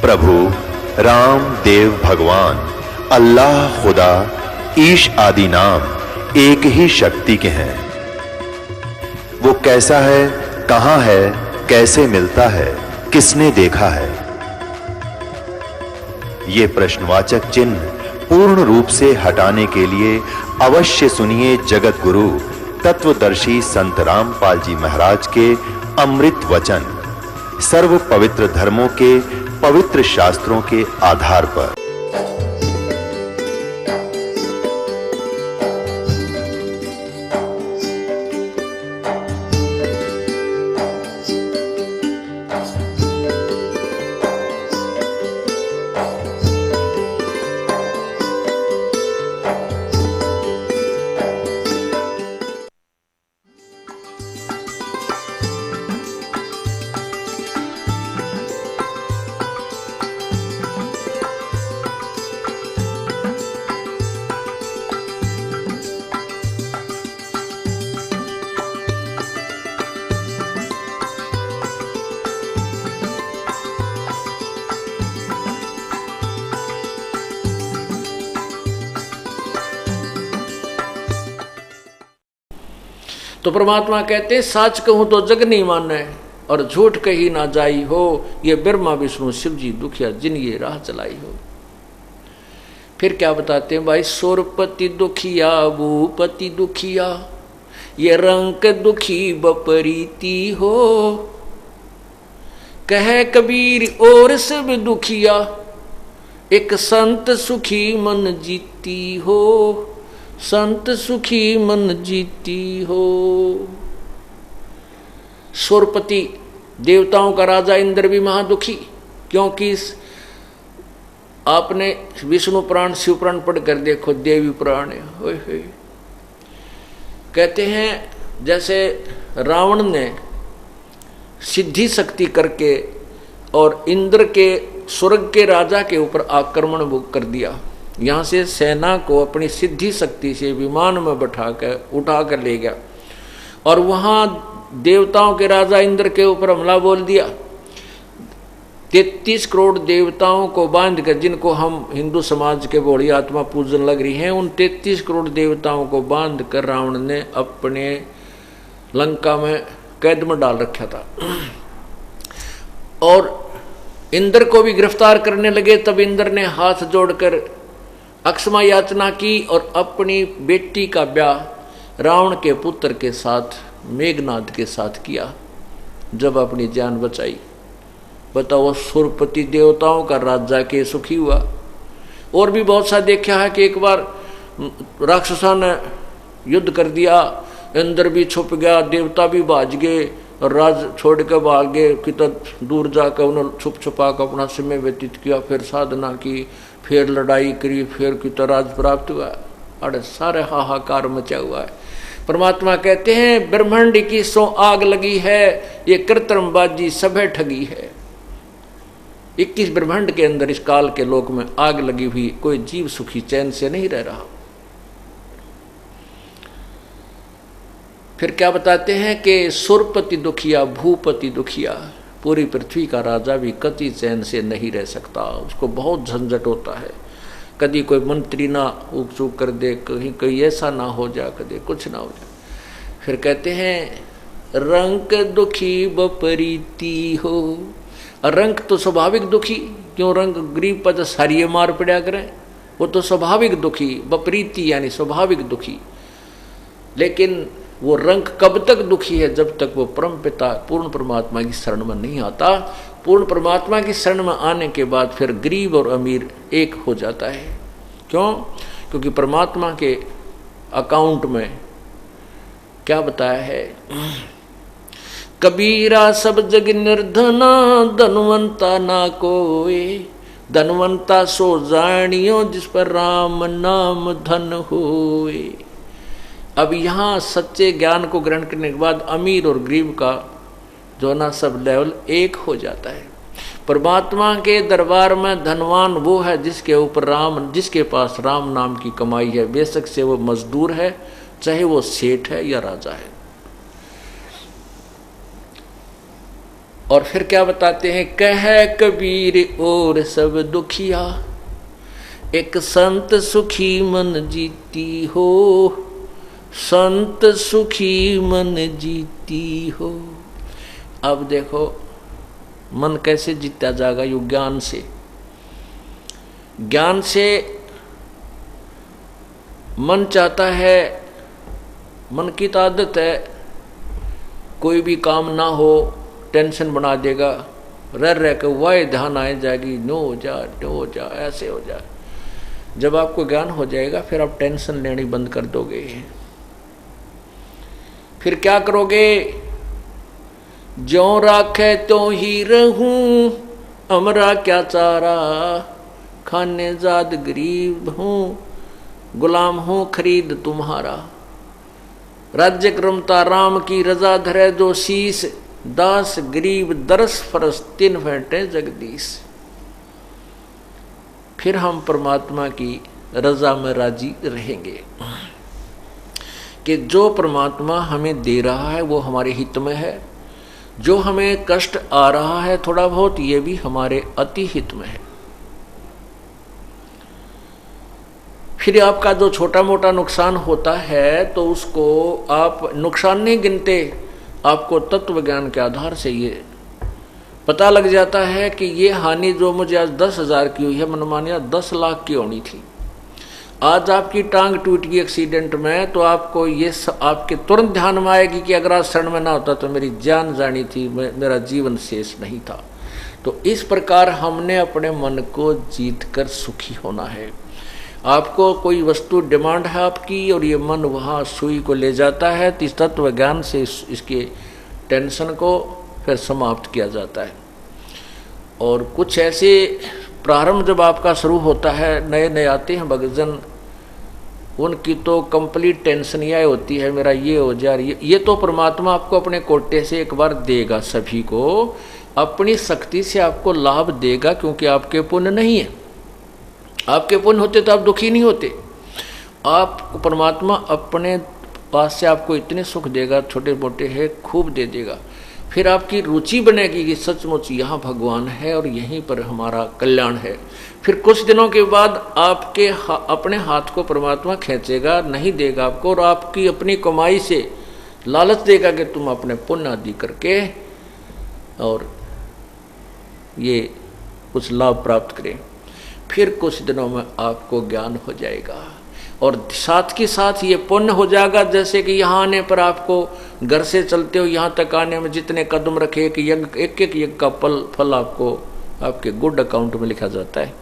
प्रभु राम देव भगवान अल्लाह खुदा ईश आदि नाम एक ही शक्ति के हैं। वो कैसा है, कहां है, कैसे मिलता है, किसने देखा है? ये प्रश्नवाचक चिन्ह पूर्ण रूप से हटाने के लिए अवश्य सुनिए जगत गुरु तत्वदर्शी संत रामपाल जी महाराज के अमृत वचन, सर्व पवित्र धर्मों के पवित्र शास्त्रों के आधार पर। तो परमात्मा कहते साच कहूं तो जग नहीं माने और झूठ कही ना जाई हो, ये ब्रह्मा विष्णु शिव जी दुखिया जिन ये राह चलाई हो। फिर क्या बताते हैं भाई, सोरपति दुखिया भूपति दुखिया, ये रंग दुखी बपरीती हो। कहे कबीर और सब दुखिया, एक संत सुखी मन जीती हो, संत सुखी मन जीती हो। सुरपति देवताओं का राजा इंद्र भी महादुखी, क्योंकि आपने विष्णु पुराण शिव पुराण पढ़कर देखो, देवी पुराण है। कहते हैं जैसे रावण ने सिद्धि शक्ति करके और इंद्र के स्वर्ग के राजा के ऊपर आक्रमण कर दिया। यहाँ से सेना को अपनी सिद्धि शक्ति से विमान में बैठाकर उठाकर ले गया और वहाँ देवताओं के राजा इंद्र के ऊपर हमला बोल दिया। 33 करोड़ देवताओं को बांधकर, जिनको हम हिंदू समाज के बड़ी आत्मा पूजन लग रही हैं, उन 33 करोड़ देवताओं को बांधकर रावण ने अपने लंका में कैद में डाल रखा था। और इंद्र को भी गिरफ्तार करने लगे। तब इंद्र ने हाथ जोड़कर अक्षमा याचना की और अपनी बेटी का ब्याह रावण के पुत्र के साथ मेघनाद के साथ किया, जब अपनी जान बचाई। बताओ, सुरपति देवताओं का राजा के सुखी हुआ। और भी बहुत सा देखा है कि एक बार राक्षसों ने युद्ध कर दिया, इंद्र भी छुप गया, देवता भी भाज गए और राज छोड़ कर भाग गए। कितना दूर जाकर उन्होंने छुप छुपा कर अपना समय व्यतीत किया, फिर साधना की, फिर लड़ाई करी, फिर कितना राज प्राप्त हुआ। अरे सारे हाहाकार मचा हुआ है। परमात्मा कहते हैं ब्रह्मांड की सो आग लगी है, ये कृत्रिमबाजी सभे ठगी है। 21 ब्रह्मांड के अंदर इस काल के लोक में आग लगी हुई, कोई जीव सुखी चैन से नहीं रह रहा। फिर क्या बताते हैं कि सुरपति दुखिया भूपति दुखिया, पूरी पृथ्वी का राजा भी कति चैन से नहीं रह सकता, उसको बहुत झंझट होता है। कभी कोई मंत्री ना उक चूक कर दे, कहीं कहीं ऐसा ना हो जाए, कभी कुछ ना हो जाए। फिर कहते हैं रंक दुखी बपरीती हो। रंक तो स्वाभाविक दुखी, क्यों रंग गरीब पर सारिये मार पड़ा करें, वो तो स्वाभाविक दुखी, बपरीती यानी स्वाभाविक दुखी। लेकिन वो रंग कब तक दुखी है, जब तक वो परम पिता पूर्ण परमात्मा की शरण में नहीं आता। पूर्ण परमात्मा की शरण में आने के बाद फिर गरीब और अमीर एक हो जाता है। क्यों? क्योंकि परमात्मा के अकाउंट में क्या बताया है, कबीरा सब जग निर्धना, धनवंता ना कोई, धनवंता सो जानियो जिस पर राम नाम धन होए। अब यहाँ सच्चे ज्ञान को ग्रहण करने के बाद अमीर और गरीब का जो ना सब लेवल एक हो जाता है। परमात्मा के दरबार में धनवान वो है जिसके ऊपर राम, जिसके पास राम नाम की कमाई है, बेशक से वो मजदूर है, चाहे वो सेठ है या राजा है। और फिर क्या बताते हैं, कह कबीर और सब दुखिया, एक संत सुखी मन जीती हो, संत सुखी मन जीती हो। अब देखो मन कैसे जीता जाएगा, यू ज्ञान से। ज्ञान से मन चाहता है, मन की तो आदत है, कोई भी काम ना हो टेंशन बना देगा, रह के वह ध्यान आ जाएगी, नो हो जा ऐसे हो जा। जब आपको ज्ञान हो जाएगा फिर आप टेंशन लेनी बंद कर दोगे। फिर क्या करोगे, ज्यों राखे त्यों ही रहूं, हमरा क्या चारा, खाने जाद गरीब हूं, गुलाम हूं खरीद तुम्हारा। राज्य क्रमता राम की रजा धरे जो शीस, दास गरीब दरस फरस तीन फेंटे जगदीश। फिर हम परमात्मा की रजा में राजी रहेंगे कि जो परमात्मा हमें दे रहा है वो हमारे हित में है, जो हमें कष्ट आ रहा है थोड़ा बहुत, ये भी हमारे अति हित में है। फिर आपका जो छोटा मोटा नुकसान होता है तो उसको आप नुकसान नहीं गिनते, आपको तत्व ज्ञान के आधार से ये पता लग जाता है कि ये हानि जो मुझे आज 10,000 की हुई है, मन मानिया 10 लाख की होनी थी। आज आपकी टांग टूट गई एक्सीडेंट में, तो आपको ये आपके तुरंत ध्यान में आएगी कि अगर आज क्षण में ना होता तो मेरी जान जानी थी, मेरा जीवन शेष नहीं था। तो इस प्रकार हमने अपने मन को जीत कर सुखी होना है। आपको कोई वस्तु डिमांड है आपकी और ये मन वहाँ सुई को ले जाता है, तो इस तत्व ज्ञान से इसके टेंशन को फिर समाप्त किया जाता है। और कुछ ऐसे प्रारंभ जब आपका शुरू होता है, नए नए आते हैं भक्तजन, उनकी तो कंप्लीट टेंशन यह होती है मेरा ये हो जाए। ये तो परमात्मा आपको अपने कोटे से एक बार देगा, सभी को अपनी शक्ति से आपको लाभ देगा, क्योंकि आपके पुण्य नहीं है। आपके पुण्य होते तो आप दुखी नहीं होते। आप परमात्मा अपने पास से आपको इतने सुख देगा, छोटे मोटे है खूब दे देगा। फिर आपकी रुचि बनेगी कि सचमुच यहाँ भगवान है और यहीं पर हमारा कल्याण है। फिर कुछ दिनों के बाद आपके अपने हाथ को परमात्मा खींचेगा, नहीं देगा आपको, और आपकी अपनी कमाई से लालच देगा कि तुम अपने पुण्य आदि करके और ये कुछ लाभ प्राप्त करें। फिर कुछ दिनों में आपको ज्ञान हो जाएगा और साथ के साथ ये पुण्य हो जाएगा। जैसे कि यहाँ आने पर आपको घर से चलते हो यहाँ तक आने में जितने कदम रखे, एक यज्ञ का फल आपको आपके गुड अकाउंट में लिखा जाता है।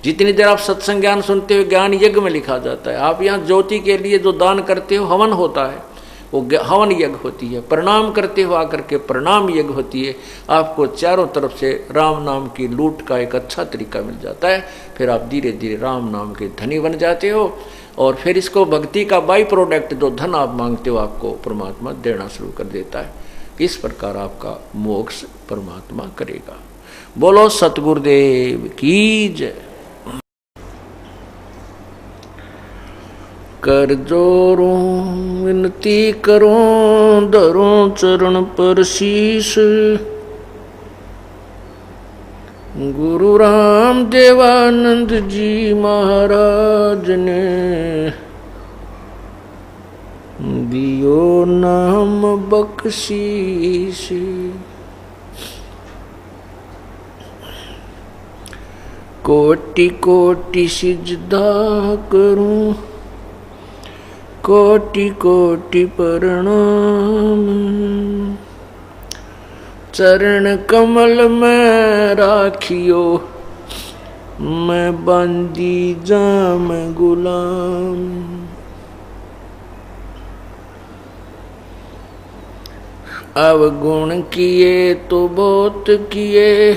जितनी देर आप सत्संग ज्ञान सुनते हो ज्ञान यज्ञ में लिखा जाता है। आप यहाँ ज्योति के लिए जो दान करते हो हवन होता है, वो हवन यज्ञ होती है। प्रणाम करते हो आकर के प्रणाम यज्ञ होती है। आपको चारों तरफ से राम नाम की लूट का एक अच्छा तरीका मिल जाता है। फिर आप धीरे धीरे राम नाम के धनी बन जाते हो और फिर इसको भक्ति का बाई प्रोडक्ट जो धन आप मांगते हो आपको परमात्मा देना शुरू कर देता है। इस प्रकार आपका मोक्ष परमात्मा करेगा। बोलो सतगुरुदेव की जय। कर जोरों विनती करो, धरो चरण पर शीश। गुरु राम देवानंद जी महाराज ने दियो नाम बख्शीश। कोटि कोटि सिजदा करूं, कोटि कोटि प्रणाम। चरण कमल में राखियो, मैं बंदी जाम गुलाम। अवगुण किए तो बहुत किए,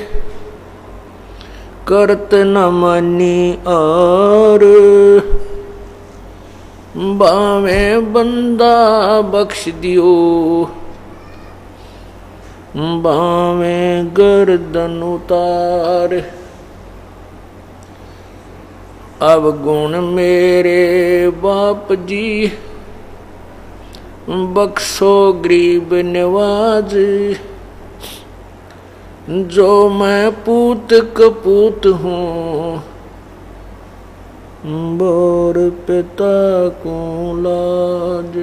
करत न मानी और। बावे बंदा बख्श दियो, बावे गर्दन उतार। अब गुण मेरे बाप जी, बख्शो गरीब नवाज। जो मैं पूत कपूत हूँ, बोर पिता को लाज।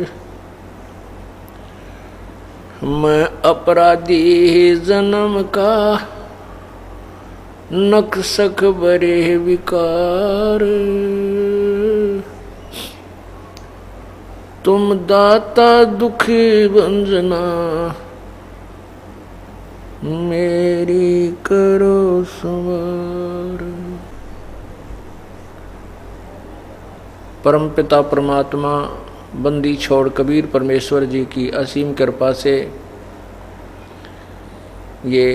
मैं अपराधी जन्म का, नक्सक बरे विकार। तुम दाता दुखी भंजना, मेरी करो संवार। परमपिता परमात्मा बंदी छोड़ कबीर परमेश्वर जी की असीम कृपा से ये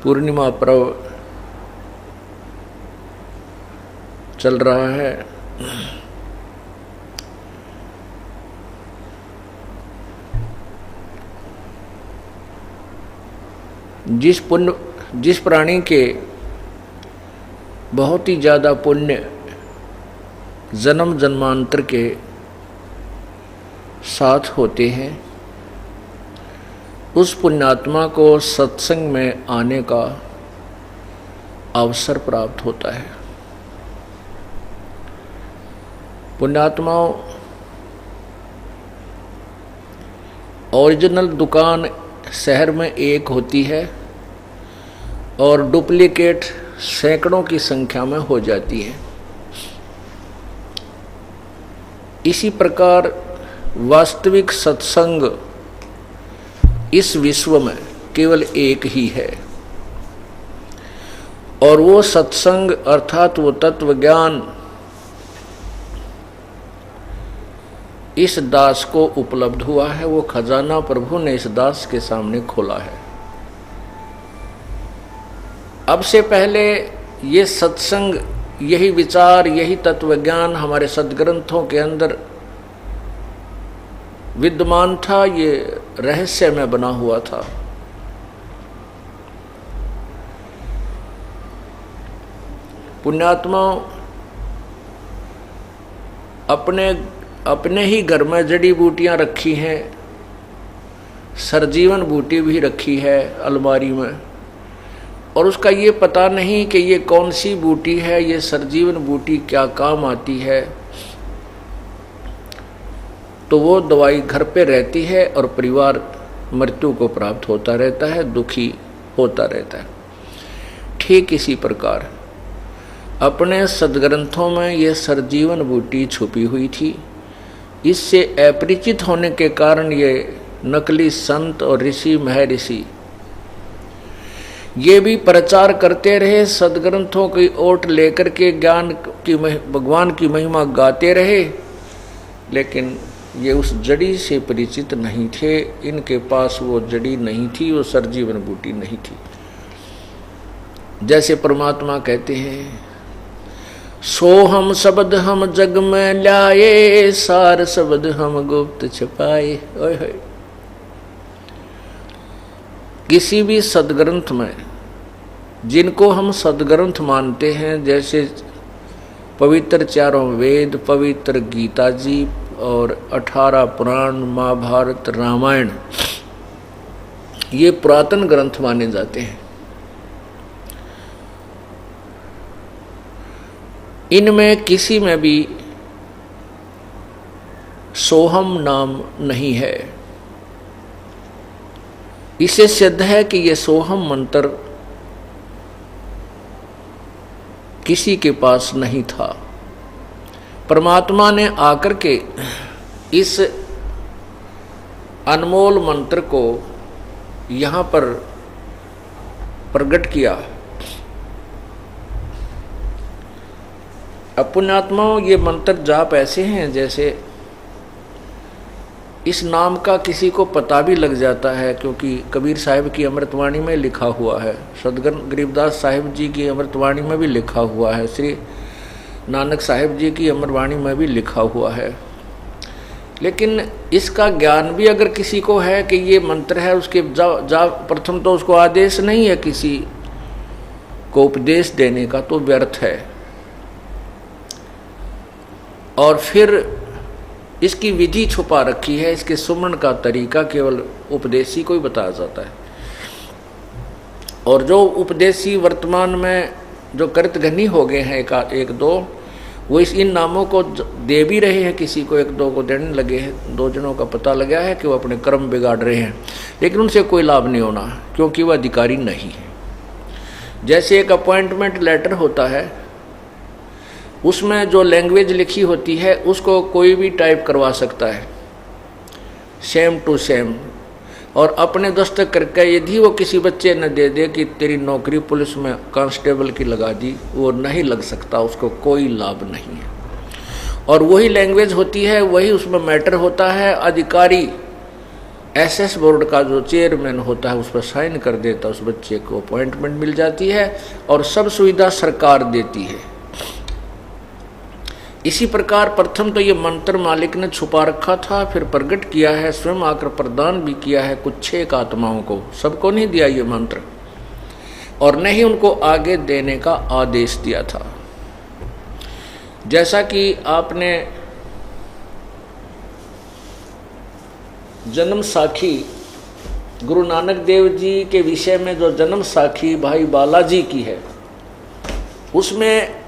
पूर्णिमा पर्व चल रहा है। जिस प्राणी के बहुत ही ज़्यादा पुण्य जन्म जन्मांतर के साथ होते हैं, उस पुण्यात्मा को सत्संग में आने का अवसर प्राप्त होता है। पुण्यात्माओं, ओरिजिनल दुकान शहर में एक होती है और डुप्लीकेट सैकड़ों की संख्या में हो जाती है। इसी प्रकार वास्तविक सत्संग इस विश्व में केवल एक ही है, और वो सत्संग अर्थात वो तत्व ज्ञान इस दास को उपलब्ध हुआ है। वो खजाना प्रभु ने इस दास के सामने खोला है। अब से पहले ये सत्संग, यही विचार, यही तत्व ज्ञान हमारे सदग्रंथों के अंदर विद्यमान था, ये रहस्य में बना हुआ था। पुण्यात्माओं, अपने ही घर में जड़ी बूटियां रखी हैं, सरजीवन बूटी भी रखी है अलमारी में, और उसका ये पता नहीं कि ये कौन सी बूटी है, ये सरजीवन बूटी क्या काम आती है। तो वो दवाई घर पे रहती है और परिवार मृत्यु को प्राप्त होता रहता है, दुखी होता रहता है। ठीक इसी प्रकार अपने सदग्रंथों में ये सरजीवन बूटी छुपी हुई थी। इससे अपरिचित होने के कारण ये नकली संत और ऋषि महर्षि ये भी प्रचार करते रहे, सदग्रंथों की ओट लेकर के ज्ञान की भगवान की महिमा गाते रहे, लेकिन ये उस जड़ी से परिचित नहीं थे। इनके पास वो जड़ी नहीं थी, वो सरजीवन बूटी नहीं थी। जैसे परमात्मा कहते हैं, सोहम शब्द हम जग में लाए, सार शब्द हम गुप्त छुपाए। ओए होए, किसी भी सदग्रंथ में जिनको हम सदग्रंथ मानते हैं, जैसे पवित्र चारों वेद, पवित्र गीता जी और 18 पुराण, महाभारत, रामायण, ये पुरातन ग्रंथ माने जाते हैं। इनमें किसी में भी सोहम नाम नहीं है। इससे सिद्ध है कि ये सोहम मंत्र किसी के पास नहीं था। परमात्मा ने आकर के इस अनमोल मंत्र को यहाँ पर प्रकट किया। पुण्यात्माओं, ये मंत्र जाप ऐसे हैं जैसे इस नाम का किसी को पता भी लग जाता है, क्योंकि कबीर साहिब की अमृतवाणी में लिखा हुआ है, सदगुरु गरीबदास साहिब जी की अमृतवाणी में भी लिखा हुआ है, श्री नानक साहिब जी की अमरवाणी में भी लिखा हुआ है। लेकिन इसका ज्ञान भी अगर किसी को है कि ये मंत्र है, उसके प्रथम तो उसको आदेश नहीं है किसी को उपदेश देने का, तो व्यर्थ है। और फिर इसकी विधि छुपा रखी है, इसके सुमरण का तरीका केवल उपदेशी को ही बताया जाता है। और जो उपदेशी वर्तमान में जो कृतघ्नी हो गए हैं एक दो, वो इन नामों को दे भी रहे हैं, किसी को एक दो को देने लगे हैं। 2 जनों का पता लगा है कि वो अपने कर्म बिगाड़ रहे हैं, लेकिन उनसे कोई लाभ नहीं होना, क्योंकि वह अधिकारी नहीं है। जैसे एक अपॉइंटमेंट लेटर होता है, उसमें जो लैंग्वेज लिखी होती है उसको कोई भी टाइप करवा सकता है, सेम टू सेम, और अपने दस्तक करके यदि वो किसी बच्चे ने दे दे कि तेरी नौकरी पुलिस में कांस्टेबल की लगा दी, वो नहीं लग सकता, उसको कोई लाभ नहीं है। और वही लैंग्वेज होती है, वही उसमें मैटर होता है। अधिकारी एसएस बोर्ड का जो चेयरमैन होता है उस पर साइन कर देता, उस बच्चे को अपॉइंटमेंट मिल जाती है और सब सुविधा सरकार देती है। इसी प्रकार प्रथम तो ये मंत्र मालिक ने छुपा रखा था, फिर प्रकट किया है, स्वयं आकर प्रदान भी किया है कुछ 6 आत्माओं को। सबको नहीं दिया ये मंत्र, और न ही उनको आगे देने का आदेश दिया था। जैसा कि आपने जन्म साखी गुरु नानक देव जी के विषय में जो जन्म साखी भाई बालाजी की है, उसमें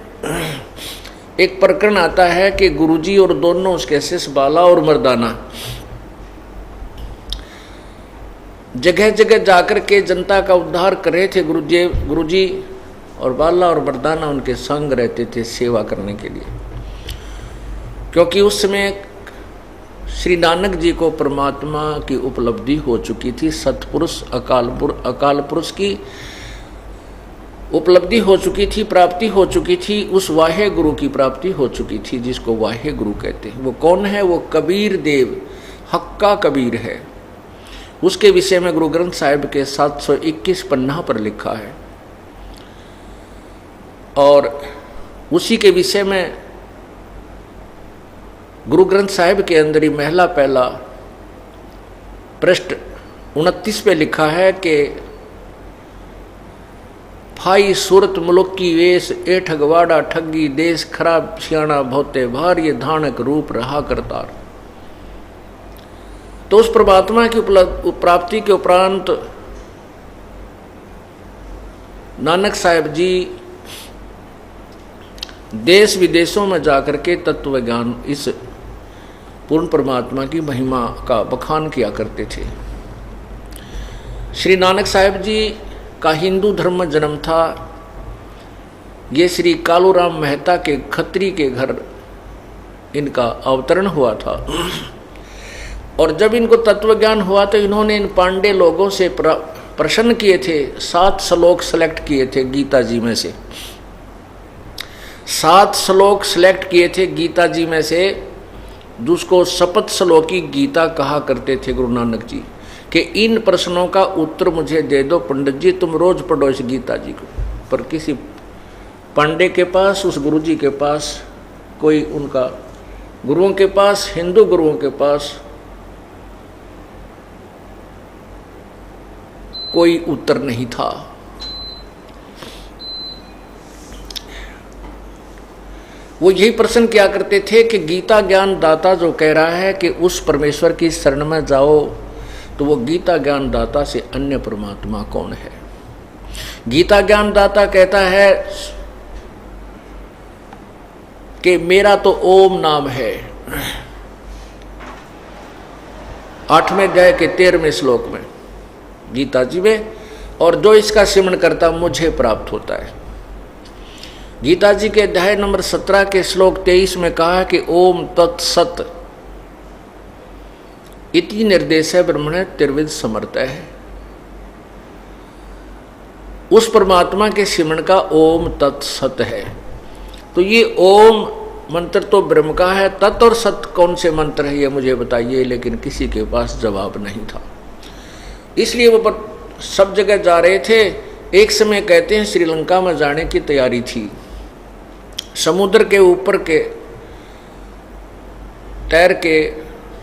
एक प्रकरण आता है कि गुरुजी और दोनों उसके शिष्य बाला और मर्दाना जगह जगह जाकर के जनता का उद्धार कर रहे थे। गुरुजी और बाला और मर्दाना उनके संग रहते थे सेवा करने के लिए, क्योंकि उस समय श्री नानक जी को परमात्मा की उपलब्धि हो चुकी थी। सतपुरुष अकाल पुरुष की उपलब्धि हो चुकी थी, प्राप्ति हो चुकी थी, उस वाहे गुरु की प्राप्ति हो चुकी थी जिसको वाहे गुरु कहते हैं। वो कौन है? वो कबीर देव, हक्का कबीर है। उसके विषय में गुरु ग्रंथ साहिब के 721 पन्ना पर लिखा है, और उसी के विषय में गुरु ग्रंथ साहिब के अंदर ही महला पहला पृष्ठ 29 पे लिखा है कि भाई सूरत मुलुक की वेश, ए ठगवाड़ा ठगी देश, खराब सियाणा भोते भार, ये धानक रूप रहा करतार। तो उस परमात्मा की प्राप्ति के उपरांत नानक साहिब जी देश विदेशों में जाकर के तत्व ज्ञान, इस पूर्ण परमात्मा की महिमा का बखान किया करते थे। श्री नानक साहिब जी का हिंदू धर्म में जन्म था। ये श्री कालूराम मेहता के खत्री के घर इनका अवतरण हुआ था, और जब इनको तत्व ज्ञान हुआ तो इन्होंने इन पांडे लोगों से प्रश्न किए थे। 7 श्लोक सेलेक्ट किए थे गीता जी में से, 7 श्लोक सेलेक्ट किए थे गीता जी में से, जिसको शपथ श्लोकी गीता कहा करते थे गुरु नानक जी, कि इन प्रश्नों का उत्तर मुझे दे दो पंडित जी, तुम रोज पढ़ो इस गीता जी को। पर किसी पांडे के पास, उस गुरु जी के पास, कोई उनका गुरुओं के पास, हिंदू गुरुओं के पास कोई उत्तर नहीं था। वो यही प्रश्न किया करते थे कि गीता ज्ञान दाता जो कह रहा है कि उस परमेश्वर की शरण में जाओ, तो वो गीता ज्ञान दाता से अन्य परमात्मा कौन है? गीता ज्ञान दाता कहता है कि मेरा तो ओम नाम है, 8वें अध्याय के 13वें श्लोक में गीता जी में, और जो इसका सिमरन करता मुझे प्राप्त होता है। गीता जी के अध्याय नंबर 17 के श्लोक 23 में कहा कि ओम तत्सत इति निर्देश ब्रह्मण त्रिविध समर्थ है। उस परमात्मा के सिमरन का ओम तत्सत है। तो ये ओम मंत्र तो ब्रह्म का है, तत् और सत कौन से मंत्र है ये मुझे बताइए, लेकिन किसी के पास जवाब नहीं था। इसलिए वो सब जगह जा रहे थे। एक समय कहते हैं श्रीलंका में जाने की तैयारी थी, समुद्र के ऊपर के तैर के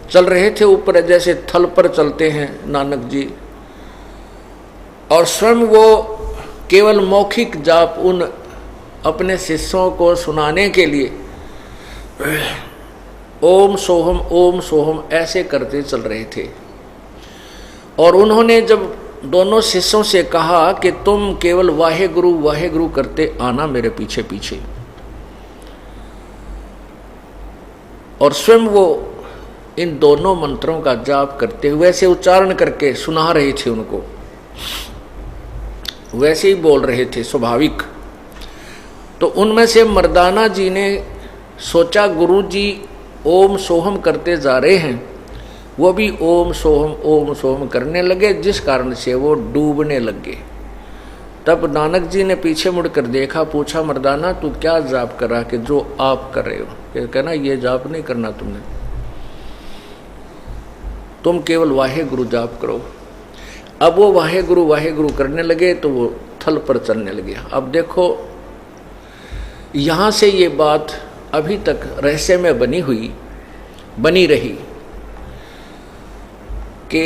चल रहे थे, ऊपर जैसे थल पर चलते हैं नानक जी, और स्वयं वो केवल मौखिक जाप उन अपने शिष्यों को सुनाने के लिए ओम सोहम ऐसे करते चल रहे थे। और उन्होंने जब दोनों शिष्यों से कहा कि तुम केवल वाहे गुरु करते आना मेरे पीछे पीछे। और स्वयं वो इन दोनों मंत्रों का जाप करते हुए वैसे उच्चारण करके सुना रहे थे उनको, वैसे ही बोल रहे थे स्वाभाविक। तो उनमें से मर्दाना जी ने सोचा गुरु जी ओम सोहम करते जा रहे हैं, वो भी ओम सोहम करने लगे, जिस कारण से वो डूबने लगे। तब नानक जी ने पीछे मुड़कर देखा, पूछा मर्दाना तू क्या जाप कर रहा कि जो आप कर रहे हो? कहना ये जाप नहीं करना तुमने, तुम केवल वाहे गुरु जाप करो। अब वो वाहे गुरु करने लगे तो वो थल पर चलने लगे। अब देखो यहाँ से ये बात अभी तक रहस्य में बनी रही कि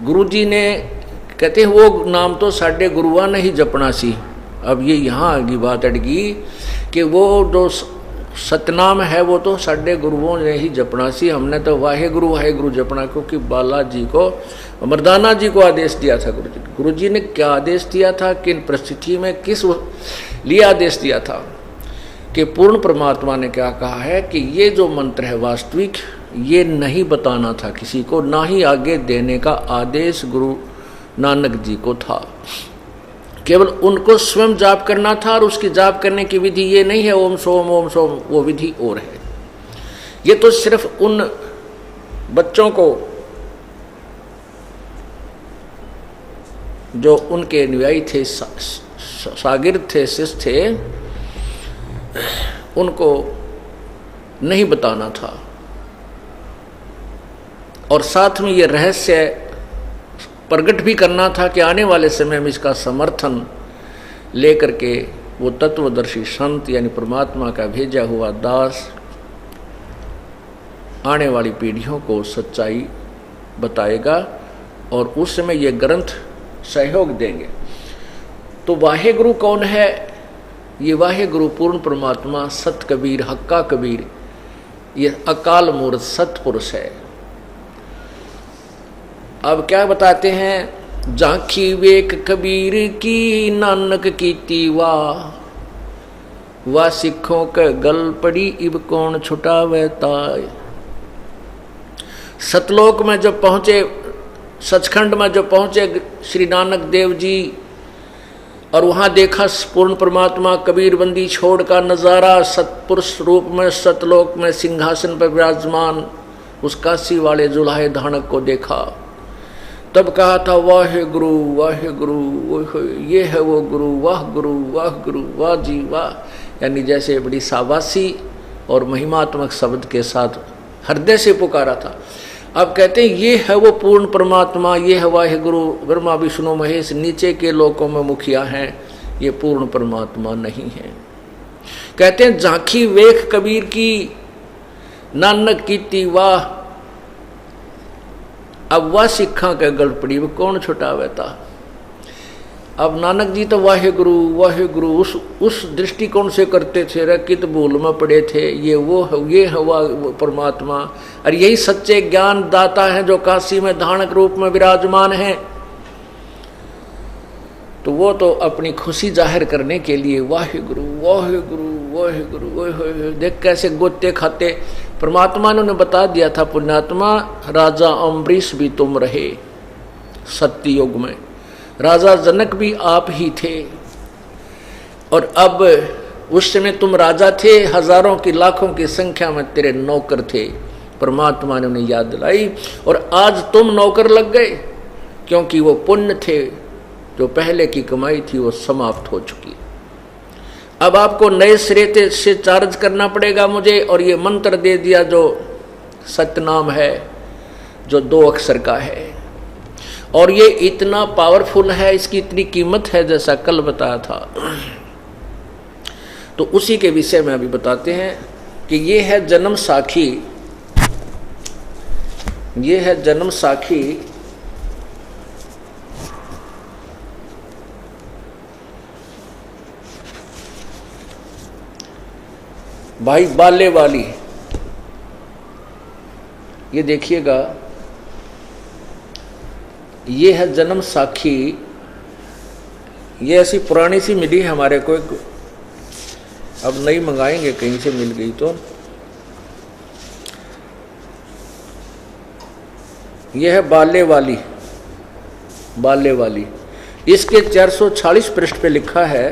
गुरुजी ने कहते हैं वो नाम तो साढ़े गुरुआ ने ही जपना सी। अब ये यहाँ आगे बात अड़गी कि वो जो सतनाम है वो तो साढ़े गुरुओं ने ही जपना सी, हमने तो वाहे गुरु जपना, क्योंकि बालाजी को मर्दाना जी को आदेश दिया था गुरुजी ने क्या आदेश दिया था, किन परिस्थिति में किस लिए आदेश दिया था कि पूर्ण परमात्मा ने क्या कहा है कि ये जो मंत्र है वास्तविक ये नहीं बताना था किसी को, ना ही आगे देने का आदेश गुरु नानक जी को था, केवल उनको स्वयं जाप करना था। और उसकी जाप करने की विधि ये नहीं है ओम सोम, वो विधि और है। ये तो सिर्फ उन बच्चों को जो उनके अनुयायी थे, शागिर्द थे, शिष्य थे, उनको नहीं बताना था। और साथ में ये रहस्य प्रकट भी करना था कि आने वाले समय में इसका समर्थन लेकर के वो तत्वदर्शी संत यानी परमात्मा का भेजा हुआ दास आने वाली पीढ़ियों को सच्चाई बताएगा और उस समय ये ग्रंथ सहयोग देंगे। तो वाहे गुरु कौन है? ये वाहे गुरु पूर्ण परमात्मा सत कबीर, हक्का कबीर, ये अकाल मूर्त सतपुरुष है। अब क्या बताते हैं, झांकी वेक कबीर की नानक कीती वाह सिखों के गल पड़ी इब कौन छुटावे ताय। सतलोक में जब पहुंचे, सचखंड में जब पहुंचे श्री नानक देव जी और वहां देखा पूर्ण परमात्मा कबीरबंदी छोड़ का नजारा, सतपुरुष रूप में सतलोक में सिंहासन पर विराजमान उस काशी वाले जुलाहे धानक को देखा, तब कहा था वाहे गुरु ये है वो गुरु, वाह गुरु वाह जी वाह। यानी जैसे बड़ी शाबाशी और महिमात्मक शब्द के साथ हृदय से पुकारा था। अब कहते हैं ये है वो पूर्ण परमात्मा, ये है वाहे गुरु। ब्रह्मा विष्णु महेश नीचे के लोकों में मुखिया हैं, ये पूर्ण परमात्मा नहीं है। कहते हैं झांकी वेख कबीर की नानक कीती वाह, अब वह सिखा के गल पड़ी वो कौन छुटावे था। अब नानक जी तो वाहे गुरु उस दृष्टिकोण से करते थे, रकित भूल में पड़े थे, ये हवा परमात्मा और यही सच्चे ज्ञान दाता है जो काशी में धानक रूप में विराजमान है। तो वो तो अपनी खुशी जाहिर करने के लिए वाहे गुरु देख कैसे गोते खाते। परमात्मा ने उन्हें बता दिया था, पुण्यात्मा राजा अम्बरीश भी तुम रहे सत्य युग में, राजा जनक भी आप ही थे, और अब उस समय तुम राजा थे, हजारों की लाखों की संख्या में तेरे नौकर थे। परमात्मा ने उन्हें याद दिलाई और आज तुम नौकर लग गए, क्योंकि वो पुण्य थे जो पहले की कमाई थी वो समाप्त हो चुकी। अब आपको नए सिरे से चार्ज करना पड़ेगा मुझे, और ये मंत्र दे दिया जो सतनाम है, जो 2 अक्षर का है, और ये इतना पावरफुल है, इसकी इतनी कीमत है जैसा कल बताया था। तो उसी के विषय में अभी बताते हैं कि ये है जन्म साखी, ये है जन्म साखी भाई बाले वाली। ये देखिएगा, ये है जन्म साखी। ये ऐसी पुरानी सी मिली है हमारे को, अब नई मंगाएंगे कहीं से मिल गई तो। यह है बाले वाली, बाले वाली। इसके 446 पृष्ठ पे लिखा है,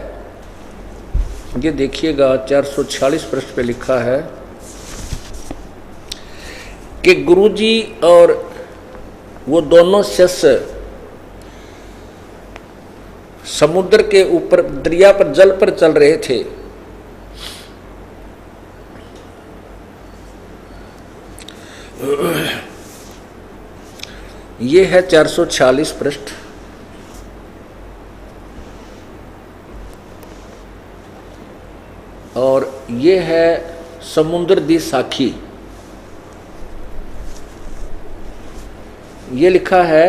ये देखिएगा 446 पृष्ठ पे लिखा है कि गुरुजी और वो दोनों शिष्य समुद्र के ऊपर दरिया पर जल पर चल रहे थे। ये है 446 पृष्ठ। और ये है समुद्र दी साखी। ये लिखा है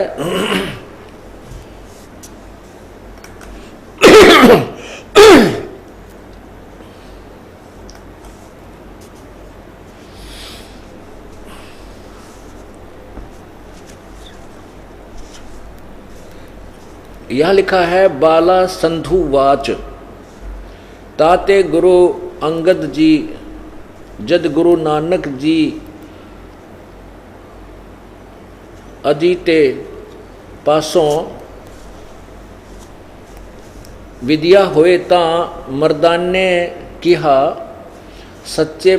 यह लिखा है बाला संधु वाच ताते गुरु अंगद जी जद गुरु नानक जी अजीते पासों विद्या होए ता मर्दाने किहा सच्चे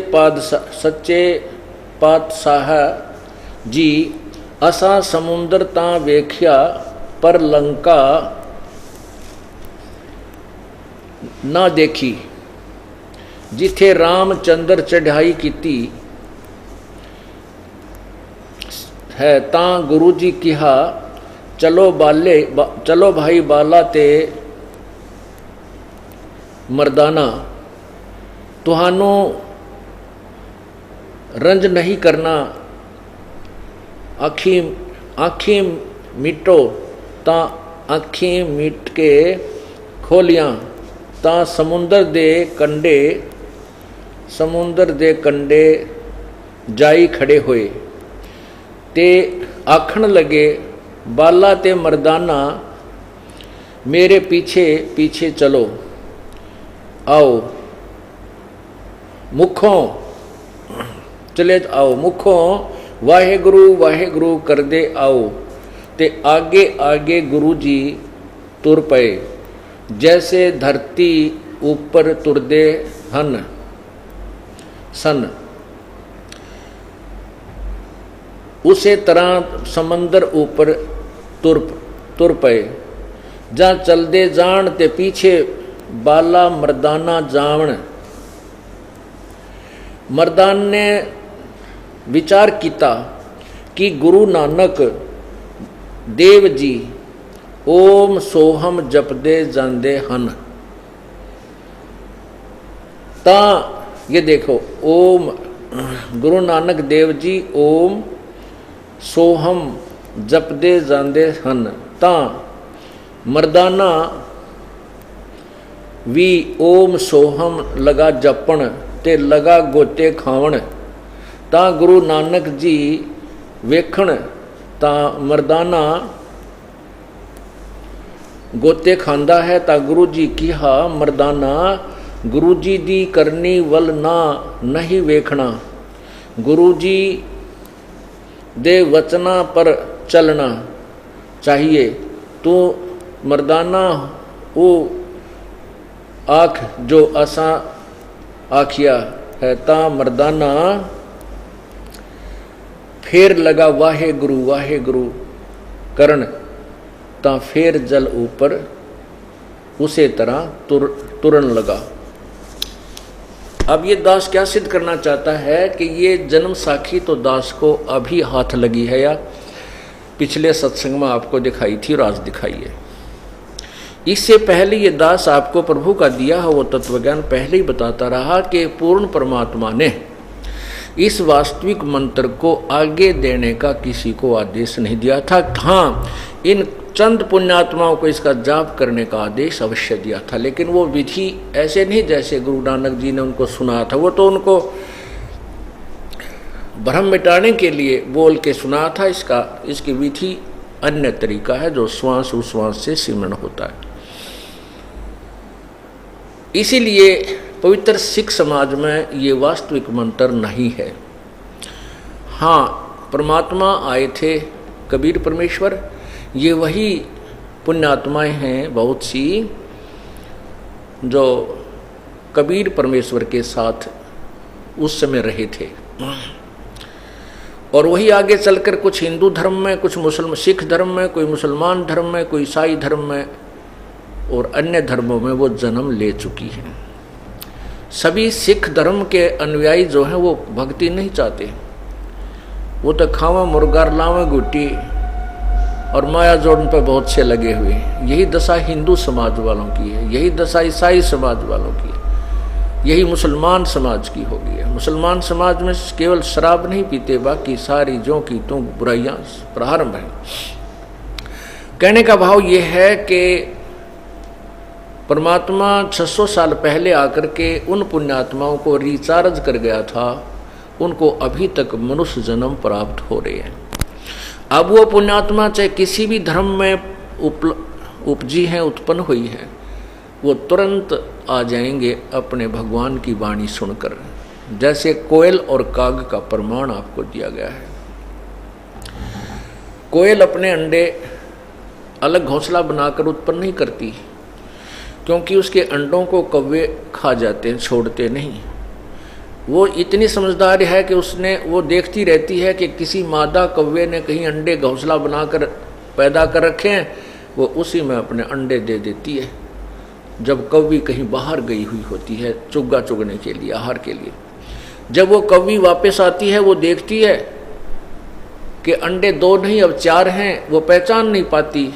पातशाह जी असा समुंदर ता वेख्या पर लंका ना देखी जिथे रामचंद्र चढ़ाई कीती है ता गुरु जी किहा चलो भाई बाला ते मर्दाना तुहानू रंज नहीं करना आखी मिटो ता आखी मिट के खोलियां ता समुंदर दे कंडे जाई खड़े होए ते आखण लगे बाला ते मर्दाना मेरे पीछे पीछे चलो आओ मुखों चले आओ मुखों वाहेगुरु कर दे आओ ते आगे आगे गुरु जी तुर पए जैसे धरती ऊपर तुरदे हन सन उसे तरह समंदर ऊपर तुर पए जा चलदे जान ते पीछे बाला मर्दाना जावण। मर्दान ने विचार किया कि गुरु नानक देव जी ओम सोहम जपदे जांदे हन ता ये देखो ओम गुरु नानक देव जी ओम सोहम जपदे जांदे हन ता मर्दाना भी ओम सोहम लगा जपण ते लगा गोते खावण ता गुरु नानक जी वेखण ता मर्दाना गोते खांदा है ता गुरु जी किहा मर्दाना गुरु जी दी करनी वल ना नहीं वेखना गुरु जी दे वचना पर चलना चाहिए तो मर्दाना वो आख जो असा आखिया है ता मर्दाना फिर लगा वाहे गुरु करण ता फिर जल ऊपर उसे तरह तुरन लगा। अब ये दास क्या सिद्ध करना चाहता है कि ये जन्म साखी तो दास को अभी हाथ लगी है या पिछले सत्संग में आपको दिखाई थी और आज दिखाई है। इससे पहले ये दास आपको प्रभु का दिया है वो तत्वज्ञान पहले ही बताता रहा कि पूर्ण परमात्मा ने इस वास्तविक मंत्र को आगे देने का किसी को आदेश नहीं दिया था। हाँ, इन चंद पुण्यात्माओं को इसका जाप करने का आदेश अवश्य दिया था, लेकिन वो विधि ऐसे नहीं जैसे गुरु नानक जी ने उनको सुनाया था। वो तो उनको भ्रम मिटाने के लिए बोल के सुनाया था। इसकी विधि अन्य तरीका है जो श्वास उश्वास से सिमरण होता है। इसीलिए पवित्र सिख समाज में ये वास्तविक मंत्र नहीं है। हाँ, परमात्मा आए थे कबीर परमेश्वर, ये वही पुण्यात्माएं हैं बहुत सी जो कबीर परमेश्वर के साथ उस समय रहे थे, और वही आगे चलकर कुछ हिंदू धर्म में, कुछ सिख धर्म में, कोई मुसलमान धर्म में, कोई ईसाई धर्म में और अन्य धर्मों में वो जन्म ले चुकी हैं। सभी सिख धर्म के अनुयायी जो हैं वो भक्ति नहीं चाहते, वो तो खावा मुर्गार लावा गुटी और माया जोड़न पर बहुत से लगे हुए। यही दशा हिंदू समाज वालों की है, यही दशा ईसाई समाज वालों की है, यही मुसलमान समाज की हो गई है। मुसलमान समाज में केवल शराब नहीं पीते, बाकी सारी जो की तो बुराइयां प्रारंभ हैं। कहने का भाव ये है कि परमात्मा 600 साल पहले आकर के उन पुण्यात्माओं को रिचार्ज कर गया था, उनको अभी तक मनुष्य जन्म प्राप्त हो रहे हैं। अब वो पुण्यात्मा चाहे किसी भी धर्म में उपजी हैं, उत्पन्न हुई हैं, वो तुरंत आ जाएंगे अपने भगवान की वाणी सुनकर, जैसे कोयल और काग का प्रमाण आपको दिया गया है। कोयल अपने अंडे अलग घोंसला बनाकर उत्पन्न नहीं करती, क्योंकि उसके अंडों को कौवे खा जाते हैं, छोड़ते नहीं। वो इतनी समझदार है कि वो देखती रहती है कि किसी मादा कौवे ने कहीं अंडे घोंसला बनाकर पैदा कर रखे हैं, वो उसी में अपने अंडे दे देती है। जब कौवी कहीं बाहर गई हुई होती है चुग्गा चुगने के लिए, आहार के लिए, जब वो कौवी वापस आती है, वो देखती है कि अंडे 2 नहीं अब 4 हैं, वो पहचान नहीं पाती,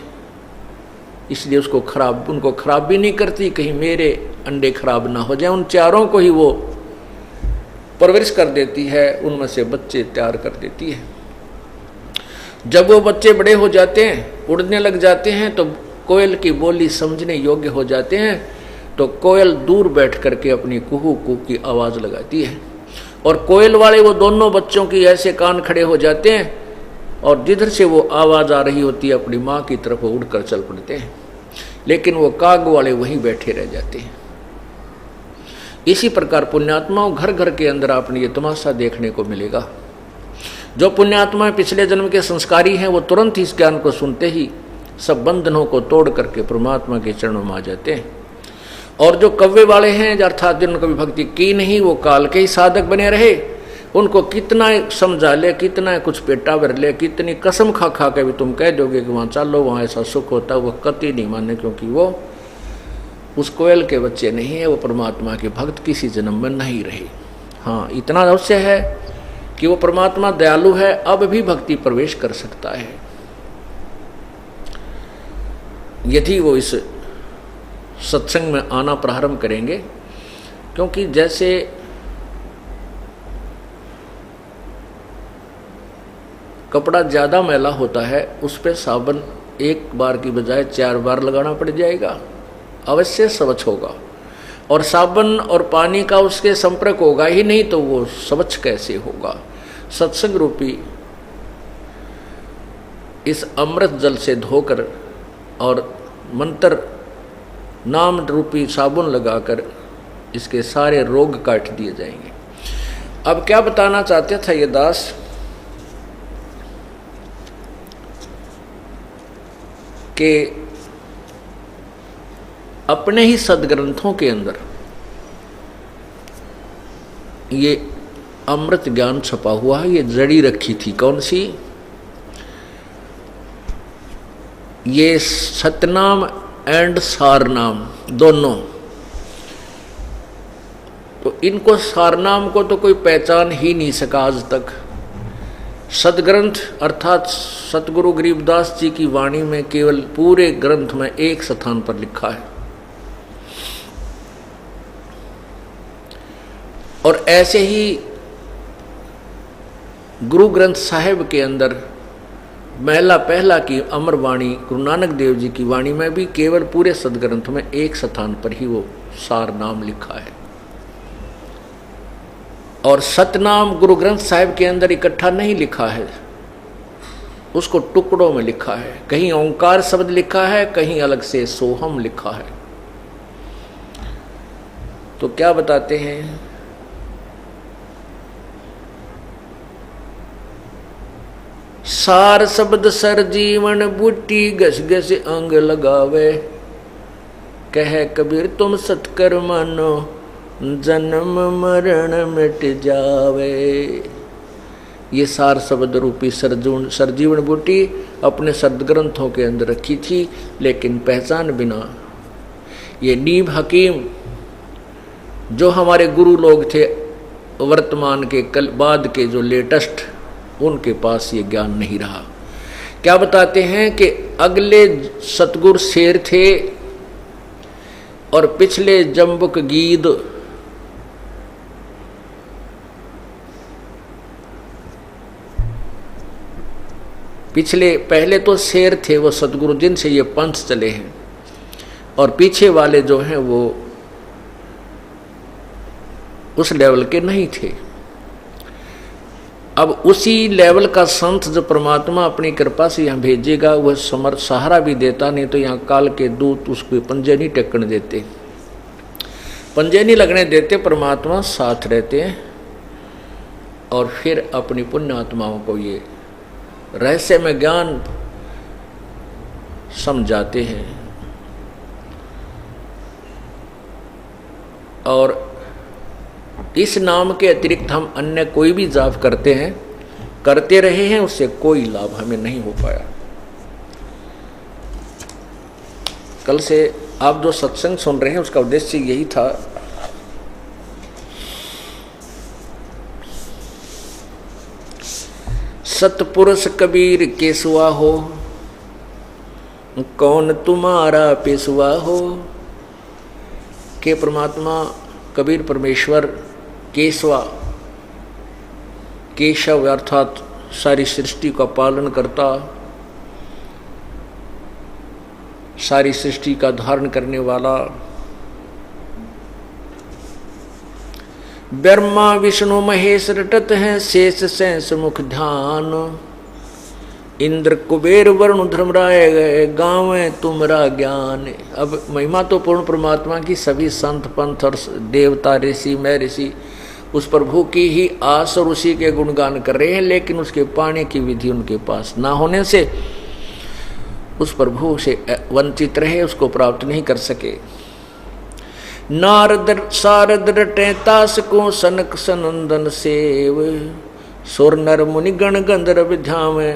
इसलिए उनको खराब भी नहीं करती, कहीं मेरे अंडे खराब ना हो जाए। उन 4 को ही वो परवरिश कर देती है, उनमें से बच्चे तैयार कर देती है। जब वो बच्चे बड़े हो जाते हैं, उड़ने लग जाते हैं, तो कोयल की बोली समझने योग्य हो जाते हैं, तो कोयल दूर बैठ करके अपनी कुहू कुहू की आवाज़ लगाती है, और कोयल वाले वो दोनों बच्चों की ऐसे कान खड़े हो जाते हैं, और जिधर से वो आवाज़ आ रही होती है अपनी माँ की तरफ उड़कर चल पड़ते हैं, लेकिन वो काग वाले वहीं बैठे रह जाते हैं। इसी प्रकार पुण्यात्माओं घर घर के अंदर आपने ये तमाशा देखने को मिलेगा। जो पुण्यात्माएं पिछले जन्म के संस्कारी हैं, वो तुरंत इस ज्ञान को सुनते ही सब बंधनों को तोड़ करके परमात्मा के चरणों में आ जाते हैं। और जो कव्वे वाले हैं, अर्थात जिन्होंने कभी भक्ति की नहीं, वो काल के ही साधक बने रहे, उनको कितना समझा ले, कितना कुछ पेटा भर ले, कितनी कसम खा खा के भी तुम कह दोगे कि वहाँ चलो, वहाँ ऐसा सुख होता है, वो कतई नहीं माने, क्योंकि वो उस कोयल के बच्चे नहीं है, वो परमात्मा के भक्त किसी जन्म में नहीं रहे। हाँ, इतना अवश्य है कि वो परमात्मा दयालु है, अब भी भक्ति प्रवेश कर सकता है यदि वो इस सत्संग में आना प्रारंभ करेंगे। क्योंकि जैसे कपड़ा ज़्यादा मैला होता है, उस पर साबुन एक बार की बजाय 4 बार लगाना पड़ जाएगा, अवश्य स्वच्छ होगा। और साबुन और पानी का उसके संपर्क होगा ही नहीं, तो वो स्वच्छ कैसे होगा। सत्संग रूपी इस अमृत जल से धोकर और मंत्र नाम रूपी साबुन लगाकर इसके सारे रोग काट दिए जाएंगे। अब क्या बताना चाहते था ये दास कि अपने ही सदग्रंथों के अंदर ये अमृत ज्ञान छपा हुआ है। ये जड़ी रखी थी कौन सी? ये सतनाम एंड सारनाम दोनों। तो इनको सारनाम को तो कोई पहचान ही नहीं सका आज तक। सदग्रंथ अर्थात सतगुरु गरीबदास जी की वाणी में केवल पूरे ग्रंथ में एक स्थान पर लिखा है। और ऐसे ही गुरु ग्रंथ साहिब के अंदर महला पहला की अमर वाणी गुरु नानक देव जी की वाणी में भी केवल पूरे सदग्रंथ में एक स्थान पर ही वो सार नाम लिखा है। और सतनाम गुरु ग्रंथ साहिब के अंदर इकट्ठा नहीं लिखा है। उसको टुकड़ों में लिखा है, कहीं ओंकार शब्द लिखा है, कहीं अलग से सोहम लिखा है। तो क्या बताते हैं, सार शब्द सर जीवन बूटी घस घस अंग लगावे, कह कबीर तुम सत्कर मानो जन्म मरण मिट जावे। ये सार शब्द रूपी सरजीवन बूटी अपने सदग्रंथों के अंदर रखी थी, लेकिन पहचान बिना ये नीब हकीम जो हमारे गुरु लोग थे वर्तमान के कल बाद के जो लेटेस्ट, उनके पास ये ज्ञान नहीं रहा। क्या बताते हैं कि अगले सतगुरु शेर थे और पिछले जम्बुक गीद। पहले तो शेर थे वो सतगुरु जिनसे ये पंथ चले हैं, और पीछे वाले जो हैं वो उस लेवल के नहीं थे। अब उसी लेवल का संत जो परमात्मा अपनी कृपा से यहाँ भेजेगा वह समर्थ सहारा भी देता, नहीं तो यहाँ काल के दूत उसको पंजे नहीं टेकने देते, पंजे नहीं लगने देते। परमात्मा साथ रहते हैं और फिर अपनी पुण्य आत्माओं को ये रहस्य में ज्ञान समझाते हैं। और इस नाम के अतिरिक्त हम अन्य कोई भी जाप करते रहे हैं, उससे कोई लाभ हमें नहीं हो पाया। कल से आप जो सत्संग सुन रहे हैं उसका उद्देश्य यही था सतपुरुष कबीर केसुआ हो, कौन तुम्हारा पेशवा हो। के परमात्मा कबीर परमेश्वर केशवा, केशव अर्थात सारी सृष्टि का पालन करता, सारी सृष्टि का धारण करने वाला, ब्रह्मा विष्णु महेश रटत हैं शेष सैंस मुख ध्यान, इंद्र कुबेर वरुण धर्मराय गए गाँव तुमरा ज्ञान। अब महिमा तो पूर्ण परमात्मा की सभी संत पंथ और देवता ऋषि मैं ऋषि उस प्रभु की ही आस और उसी के गुणगान कर रहे हैं, लेकिन उसके पाने की विधि उनके पास ना होने से उस प्रभु से वंचित रहे, उसको प्राप्त नहीं कर सके। नारद सारद रटे तास को सनक सनंदन सेव, सुर नर मुनि गण गंधर्व ध्यावे,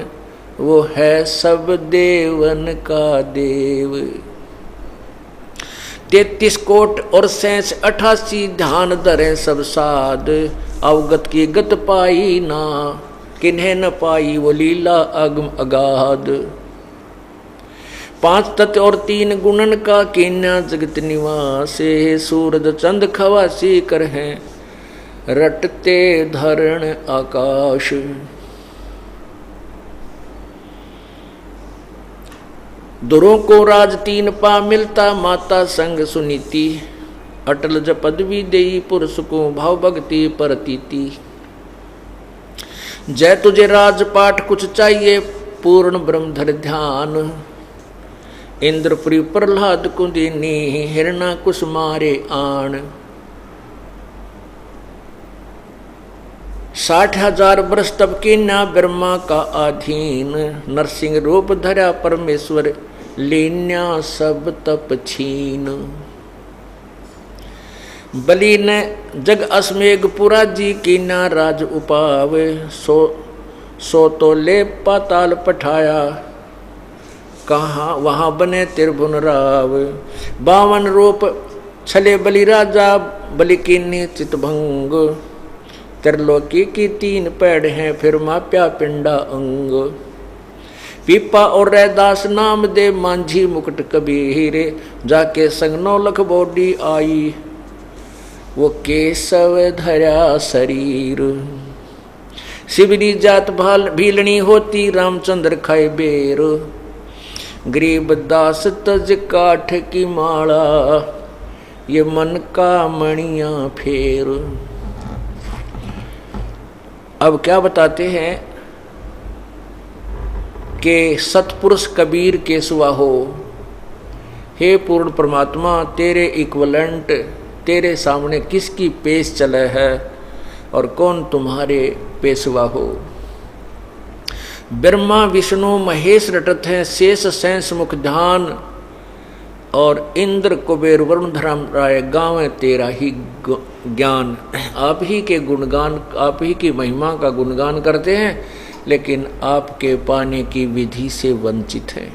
वो है सब देवन का देव। 33 कोट और 88 ध्यान धरे सब साध, अवगत की गत पाई ना, किन्हें न पाई वो लीला अगम अगाध। 5 तत्व और 3 गुणन का कीन्या जगत निवास, सूरज चंद खवासी कर हैं रटते धरण आकाश। दुरों को राज 3 पा मिलता, माता संग सुनीति, अटल ज पदवी देई पुरुष को भाव भक्ति परतीति। जय तुझे राजपाठ कुछ चाहिए पूर्ण ब्रह्मधर ध्यान, इंद्रपुरी प्रहलाद कुंदिनी हिरणा कुश मारे आन। 60,000 वर्ष तब कीन्या ब्रह्मा का अधीन, नरसिंह रूप धरा परमेश्वर लीन्या सब तप छीन। बलि ने जग अस्मेघ पुरा जी कीन्या राज उपावे, सो तो ले पाताल पठाया, कहाँ वहाँ बने त्रिभुवन राव। 52 रूप छले बलि राजा, बलि कीन्ही चितभंग, त्रिलोकी की 3 पैड़ हैं फिर माप्या पिंडा अंग। पीपा और रैदास नाम दे मांझी मुकुट कबीर, जाके संग 9 लख बॉडी आई, वो केशव धरा शरीर। शिवरी जात भाल भीलनी होती, रामचंद्र खाए बेर, गरीब दास तज काठ की माला, ये मन का मणिया फेर। अब क्या बताते हैं के सतपुरुष कबीर के सुवा हो। हे पूर्ण परमात्मा, तेरे इक्वलेंट तेरे सामने किसकी पेश चले है और कौन तुम्हारे पेशवा हो। ब्रह्मा विष्णु महेश रटत हैं, शेष सैंस मुख ध्यान, और इंद्र कुबेर वरुण धर्म राय गावें तेरा ही ज्ञान। आप ही के गुणगान, आप ही की महिमा का गुणगान करते हैं, लेकिन आपके पाने की विधि से वंचित हैं।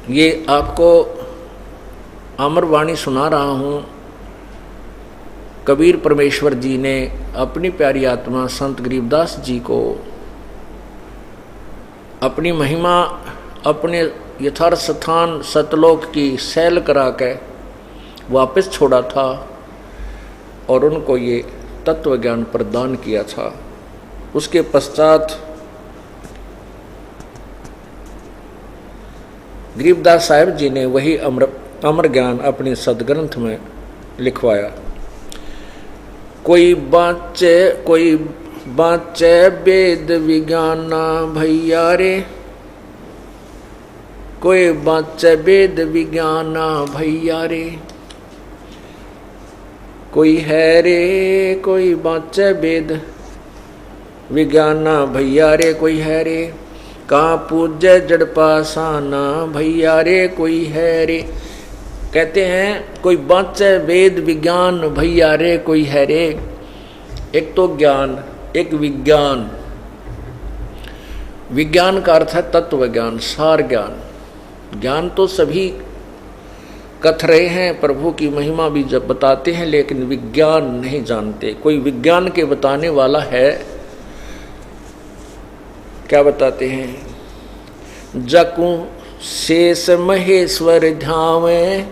ये आपको अमरवाणी सुना रहा हूँ। कबीर परमेश्वर जी ने अपनी प्यारी आत्मा संत गरीबदास जी को अपनी महिमा, अपने यथार्थ स्थान सतलोक की सैल करा के वापस छोड़ा था और उनको ये तत्व ज्ञान प्रदान किया था। उसके पश्चात गरीबदास साहिब जी ने वही अमर ज्ञान अपने सदग्रंथ में लिखवाया। कोई बाँचे वेद विज्ञाना भैया रे, कोई बाँचे वेद विज्ञाना भैया रे, कोई है रे कोई बाँचे वेद विज्ञाना भैया रे, कोई है रे का पूज्य जड़ पासाना भैया रे, कोई है रे। कहते हैं कोई बाँचे वेद विज्ञान भैया रे, कोई है रे। एक तो ज्ञान, एक विज्ञान। विज्ञान का अर्थ है तत्व ज्ञान, सार ज्ञान। ज्ञान तो सभी कथ रहे हैं, प्रभु की महिमा भी जब बताते हैं, लेकिन विज्ञान नहीं जानते। कोई विज्ञान के बताने वाला है, क्या बताते हैं। जकू शेष महेश्वर ध्यावे,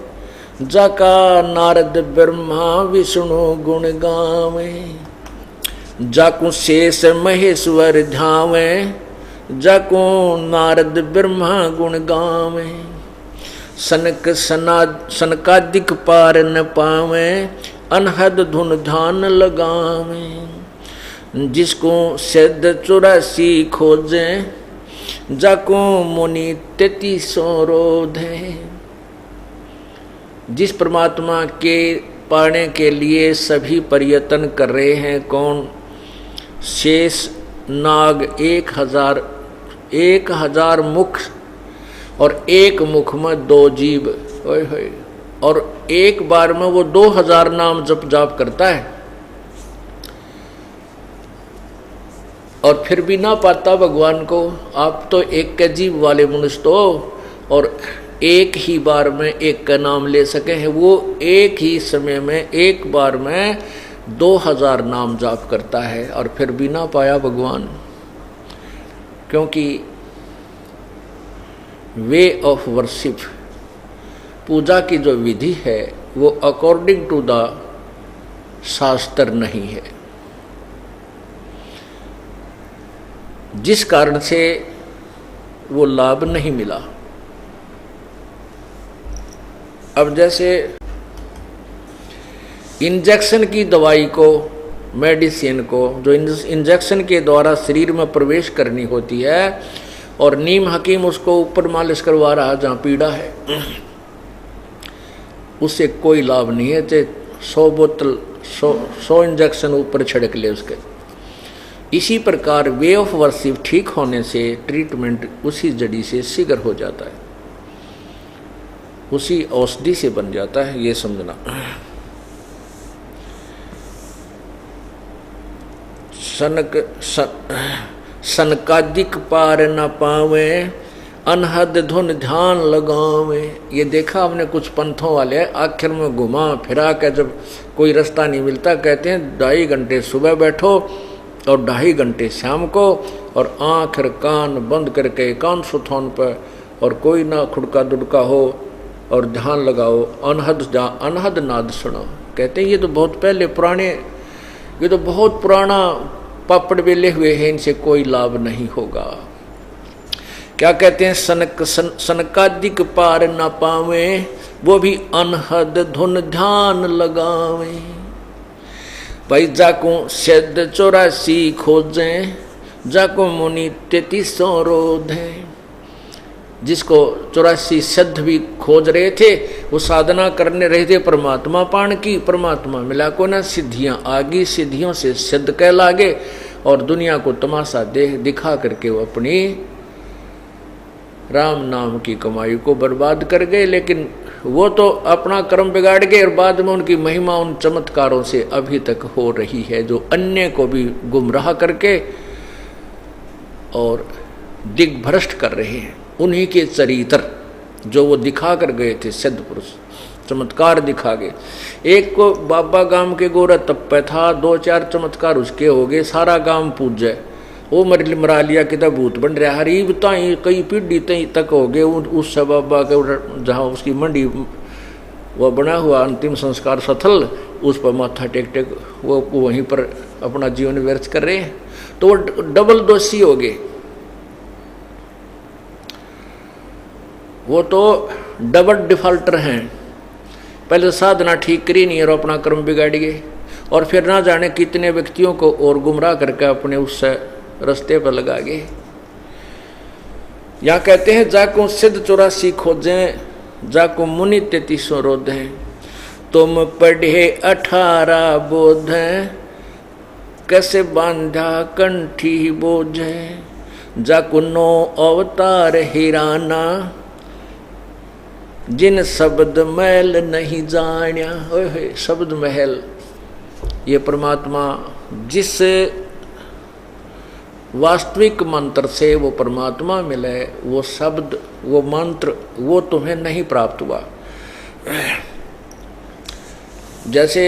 जका नारद ब्रह्मा विष्णु गुण गावे। जकू शेष महेश्वर ध्यावे, जको नारद ब्रह्मा गुण गावे। सनक सनकादिक पार न पावे, अनहद धुन ध्यान लगावे। जिसको सिद्ध 84 खोजे, जाको मुनि 33 रोधे। जिस परमात्मा के पाने के लिए सभी प्रयत्न कर रहे हैं, कौन। शेष नाग 1000 मुख, और एक मुख में 2 जीव, ओए होए, और एक बार में वो 2000 नाम जप जाप करता है, और फिर भी ना पाता भगवान को। आप तो एक के जीव वाले मनुष्य तो, और एक ही बार में एक का नाम ले सके हैं। वो एक ही समय में एक बार में 2000 नाम जाप करता है, और फिर भी ना पाया भगवान। क्योंकि वे ऑफ वर्शिप, पूजा की जो विधि है, वो अकॉर्डिंग टू द शास्त्र नहीं है, जिस कारण से वो लाभ नहीं मिला। अब जैसे इंजेक्शन की दवाई को, मेडिसिन को, जो इंजेक्शन के द्वारा शरीर में प्रवेश करनी होती है, और नीम हकीम उसको ऊपर मालिश करवा रहा जहाँ पीड़ा है, उससे कोई लाभ नहीं है। चाहे 100 बोतल 100 इंजेक्शन ऊपर छिड़क ले उसके। इसी प्रकार वे ऑफ वर्शिप ठीक होने से ट्रीटमेंट उसी जड़ी से शीघ्र हो जाता है, उसी औषधि से बन जाता है, ये समझना। सनकादिक पार न पावे, अनहद धुन ध्यान लगावे। ये देखा हमने कुछ पंथों वाले आखिर में घुमा फिरा के, जब कोई रास्ता नहीं मिलता, कहते हैं 2.5 घंटे सुबह बैठो और 2.5 घंटे शाम को, और आँख कान बंद करके एकांत सुथौन पर, और कोई ना खुड़का दुड़का हो, और ध्यान लगाओ, अनहद नाद सुनो। कहते हैं ये तो बहुत पहले पुराने, ये तो बहुत पुराना पापड़ बेले हुए हैं, इनसे कोई लाभ नहीं होगा। क्या कहते हैं, सनकादिक पार न पावे, वो भी अनहद धुन ध्यान लगावे। भाई जाको सिद्ध 84 खोजे, जाको मुनि 33 रोधे। जिसको 84 सिद्ध भी खोज रहे थे, वो साधना करने रहे थे परमात्मा पाण की, परमात्मा मिला को ना, सिद्धियां आगी, सिद्धियों से सिद्ध कह लागे और दुनिया को तमाशा दिखा करके वो अपनी राम नाम की कमाई को बर्बाद कर गए। लेकिन वो तो अपना कर्म बिगाड़ गए और बाद में उनकी महिमा उन चमत्कारों से अभी तक हो रही है, जो अन्य को भी गुमराह करके और दिग्भ्रष्ट कर रहे हैं। उन्हीं के चरित्र जो वो दिखा कर गए थे, सिद्ध पुरुष चमत्कार दिखा गए। एक को बाबा गांव के गोरा तप्पे था, 2-4 चमत्कार उसके हो गए, सारा गांव पूज जाए, वो मरा लिया कि भूत बन रहा। हरीब ताई कई पीढ़ी तक हो गए उस बाबा के, जहाँ उसकी मंडी वो बना हुआ अंतिम संस्कार स्थल, उस पर माथा टेक टेक वो वहीं पर अपना जीवन व्यर्थ कर रहे हैं। तो वो डबल दोषी हो गए, वो तो डबल डिफॉल्टर हैं। पहले साधना ठीक करी नहीं और अपना कर्म बिगाड़ गए, और फिर ना जाने कितने व्यक्तियों को और गुमराह करके अपने उस रास्ते पर लगा गए। यहाँ कहते हैं, जाको सिद्ध 84 खोजें, जाको मुनि 33 रोधें। तुम पढ़े 18 बोधें, कैसे बांधा कंठी बोझे। जाको 9 अवतार हिराना, जिन शब्द महल नहीं जान्या। ओहे शब्द महल, ये परमात्मा जिस वास्तविक मंत्र से वो परमात्मा मिले, वो शब्द, वो मंत्र, वो तुम्हें नहीं प्राप्त हुआ। जैसे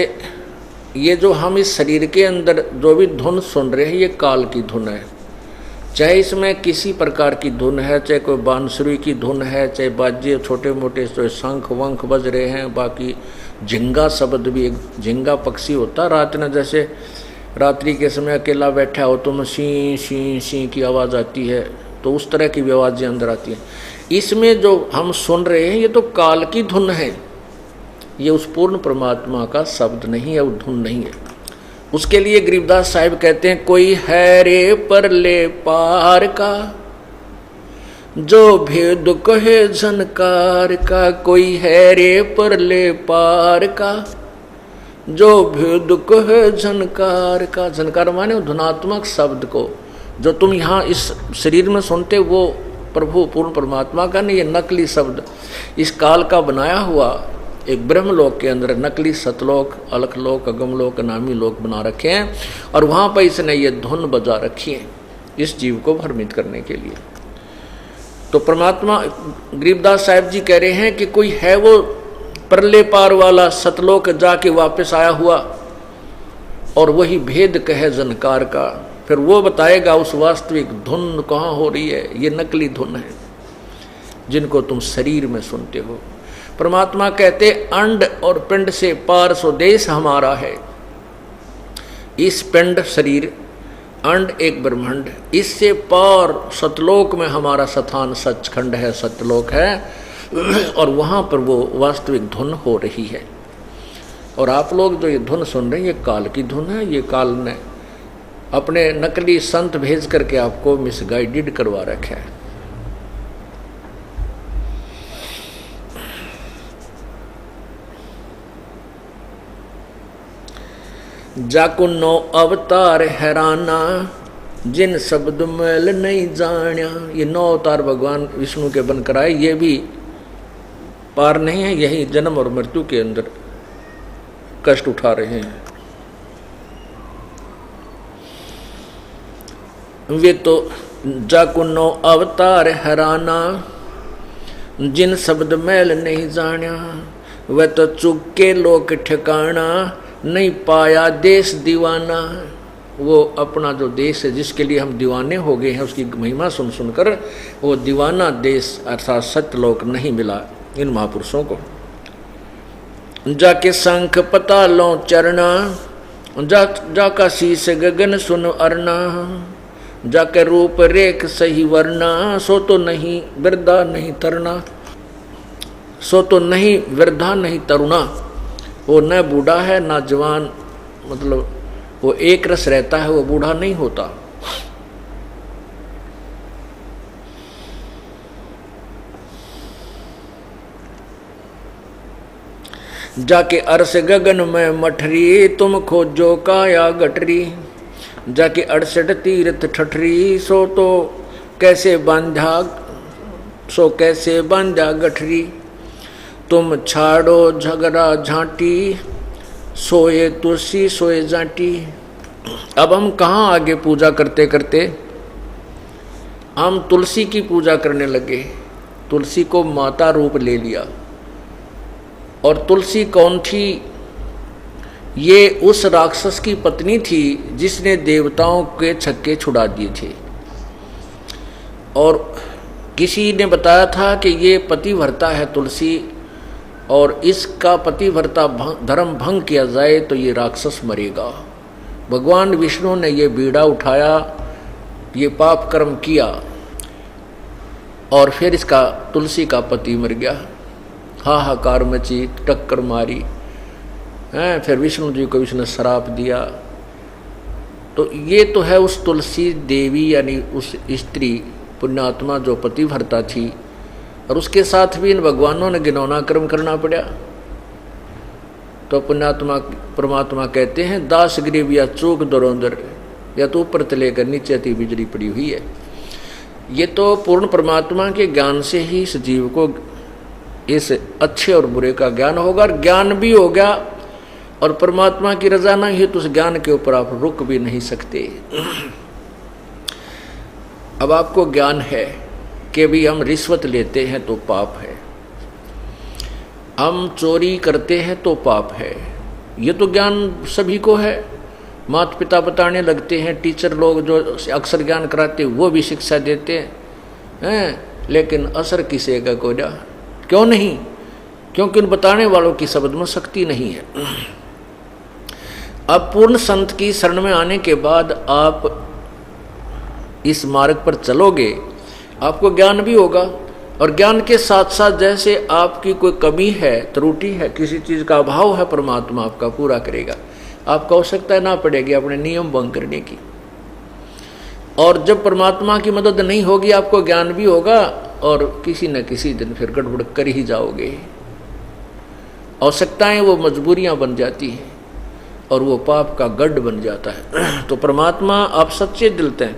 ये जो हम इस शरीर के अंदर जो भी धुन सुन रहे हैं, ये काल की धुन है। चाहे इसमें किसी प्रकार की धुन है, चाहे कोई बांसुरी की धुन है, चाहे बाजे छोटे मोटे जो शंख वंख बज रहे हैं, बाकी झिंगा शब्द भी, एक झिंगा पक्षी होता रात में, जैसे रात्रि के समय अकेला बैठा हो तो शी शी शी की आवाज़ आती है, तो उस तरह की भी आवाज़ें अंदर आती हैं। इसमें जो हम सुन रहे हैं, ये तो काल की धुन है, ये उस पूर्ण परमात्मा का शब्द नहीं है, वो धुन नहीं है। उसके लिए गरीबदास साहिब कहते हैं, कोई है रे परले पार का, जो भेद कहे झनकार का। कोई है रे परले पार का, जो भेद कहे झनकार का। झनकार माने धुनात्मक शब्द को, जो तुम यहाँ इस शरीर में सुनते, वो प्रभु पूर्ण परमात्मा का नहीं, ये नकली शब्द इस काल का बनाया हुआ एक ब्रह्मलोक के अंदर नकली सतलोक, अलखलोक, अगमलोक, नामी लोक बना रखे हैं, और वहाँ पर इसने ये धुन बजा रखी है इस जीव को भ्रमित करने के लिए। तो परमात्मा गरीबदास साहिब जी कह रहे हैं कि कोई है वो परले पार वाला, सतलोक जाके वापस आया हुआ, और वही भेद कहे जनकार का। फिर वो बताएगा उस वास्तविक धुन कहाँ हो रही है। ये नकली धुन है जिनको तुम शरीर में सुनते हो। परमात्मा कहते, अंड और पिंड से पार स्वदेश हमारा है। इस पिंड शरीर, अंड एक ब्रह्मांड, इससे पार सतलोक में हमारा स्थान सचखंड है, सतलोक है, और वहाँ पर वो वास्तविक धुन हो रही है। और आप लोग जो ये धुन सुन रहे हैं, ये काल की धुन है। ये काल ने अपने नकली संत भेज करके आपको मिसगाइडेड करवा रखा है। जाको 9 अवतार हैराना, जिन शब्द मैल नहीं जान्या। ये 9 अवतार भगवान विष्णु के बनकर आए, ये भी पार नहीं है, यही जन्म और मृत्यु के अंदर कष्ट उठा रहे हैं। वे तो जाको 9 अवतार हैराना, जिन शब्द मैल नहीं जान्या। वह तो चुक के लोक ठिकाना, नहीं पाया देश दीवाना। वो अपना जो देश है जिसके लिए हम दीवाने हो गए हैं, उसकी महिमा सुन सुनकर वो दीवाना देश अर्थात सत्यलोक नहीं मिला इन महापुरुषों को। जाके शंख पतालों चरना, जाका शीस गगन सुन अरना। जाके रूप रेख सही वरना, सो तो नहीं वृद्धा नहीं तरुणा, सो तो नहीं वृद्धा नहीं तरुणा। वो न बूढ़ा है ना जवान, मतलब वो एक रस रहता है, वो बूढ़ा नहीं होता। जाके अरस गगन में मठरी, तुम खोजो काया गठरी। जाके 68 तीर्थ ठठरी, सो तो कैसे बांधा, सो कैसे बांधा गठरी। तुम छाड़ो झगड़ा झांटी, सोए तुलसी सोए जाटी। अब हम कहाँ आगे पूजा करते करते हम तुलसी की पूजा करने लगे, तुलसी को माता रूप ले लिया। और तुलसी कौन थी? ये उस राक्षस की पत्नी थी जिसने देवताओं के छक्के छुड़ा दिए थे। और किसी ने बताया था कि ये पतिव्रता है तुलसी, और इसका पतिव्रता धर्म भंग किया जाए तो ये राक्षस मरेगा। भगवान विष्णु ने ये बीड़ा उठाया, ये पाप कर्म किया, और फिर इसका तुलसी का पति मर गया। हाहाकार मची, टक्कर मारी हैं, फिर विष्णु जी को उसने श्राप दिया। तो ये तो है उस तुलसी देवी यानी उस स्त्री पुण्यात्मा जो पतिव्रता थी, और उसके साथ भी इन भगवानों ने घिनौना कर्म करना पड़ा। तो पुण्यात्मा परमात्मा कहते हैं, दास ग्रीव या चूक दरोंदर, या तो ऊपर तले कर नीचे ती बिजली पड़ी हुई है। ये तो पूर्ण परमात्मा के ज्ञान से ही इस जीव को इस अच्छे और बुरे का ज्ञान होगा, और ज्ञान भी हो गया, और परमात्मा की रजा नहीं है तो उस ज्ञान के ऊपर आप रुक भी नहीं सकते। अब आपको ज्ञान है कि भी हम रिश्वत लेते हैं तो पाप है, हम चोरी करते हैं तो पाप है, ये तो ज्ञान सभी को है। माता पिता बताने लगते हैं, टीचर लोग जो अक्सर ज्ञान कराते वो भी शिक्षा देते हैं, लेकिन असर किसी का को जा क्यों नहीं? क्योंकि उन बताने वालों की शब्द में शक्ति नहीं है। अब पूर्ण संत की शरण में आने के बाद आप इस मार्ग पर चलोगे, आपको ज्ञान भी होगा, और ज्ञान के साथ साथ जैसे आपकी कोई कमी है, त्रुटि है, किसी चीज़ का अभाव है, परमात्मा आपका पूरा करेगा। आपको आवश्यकता ना पड़ेगी अपने नियम भंग करने की। और जब परमात्मा की मदद नहीं होगी, आपको ज्ञान भी होगा, और किसी न किसी दिन फिर गड़बड़ कर ही जाओगे। आवश्यकताएं वो मजबूरियां बन जाती हैं, और वो पाप का गढ़ बन जाता है। तो परमात्मा आप सच्चे दिल से,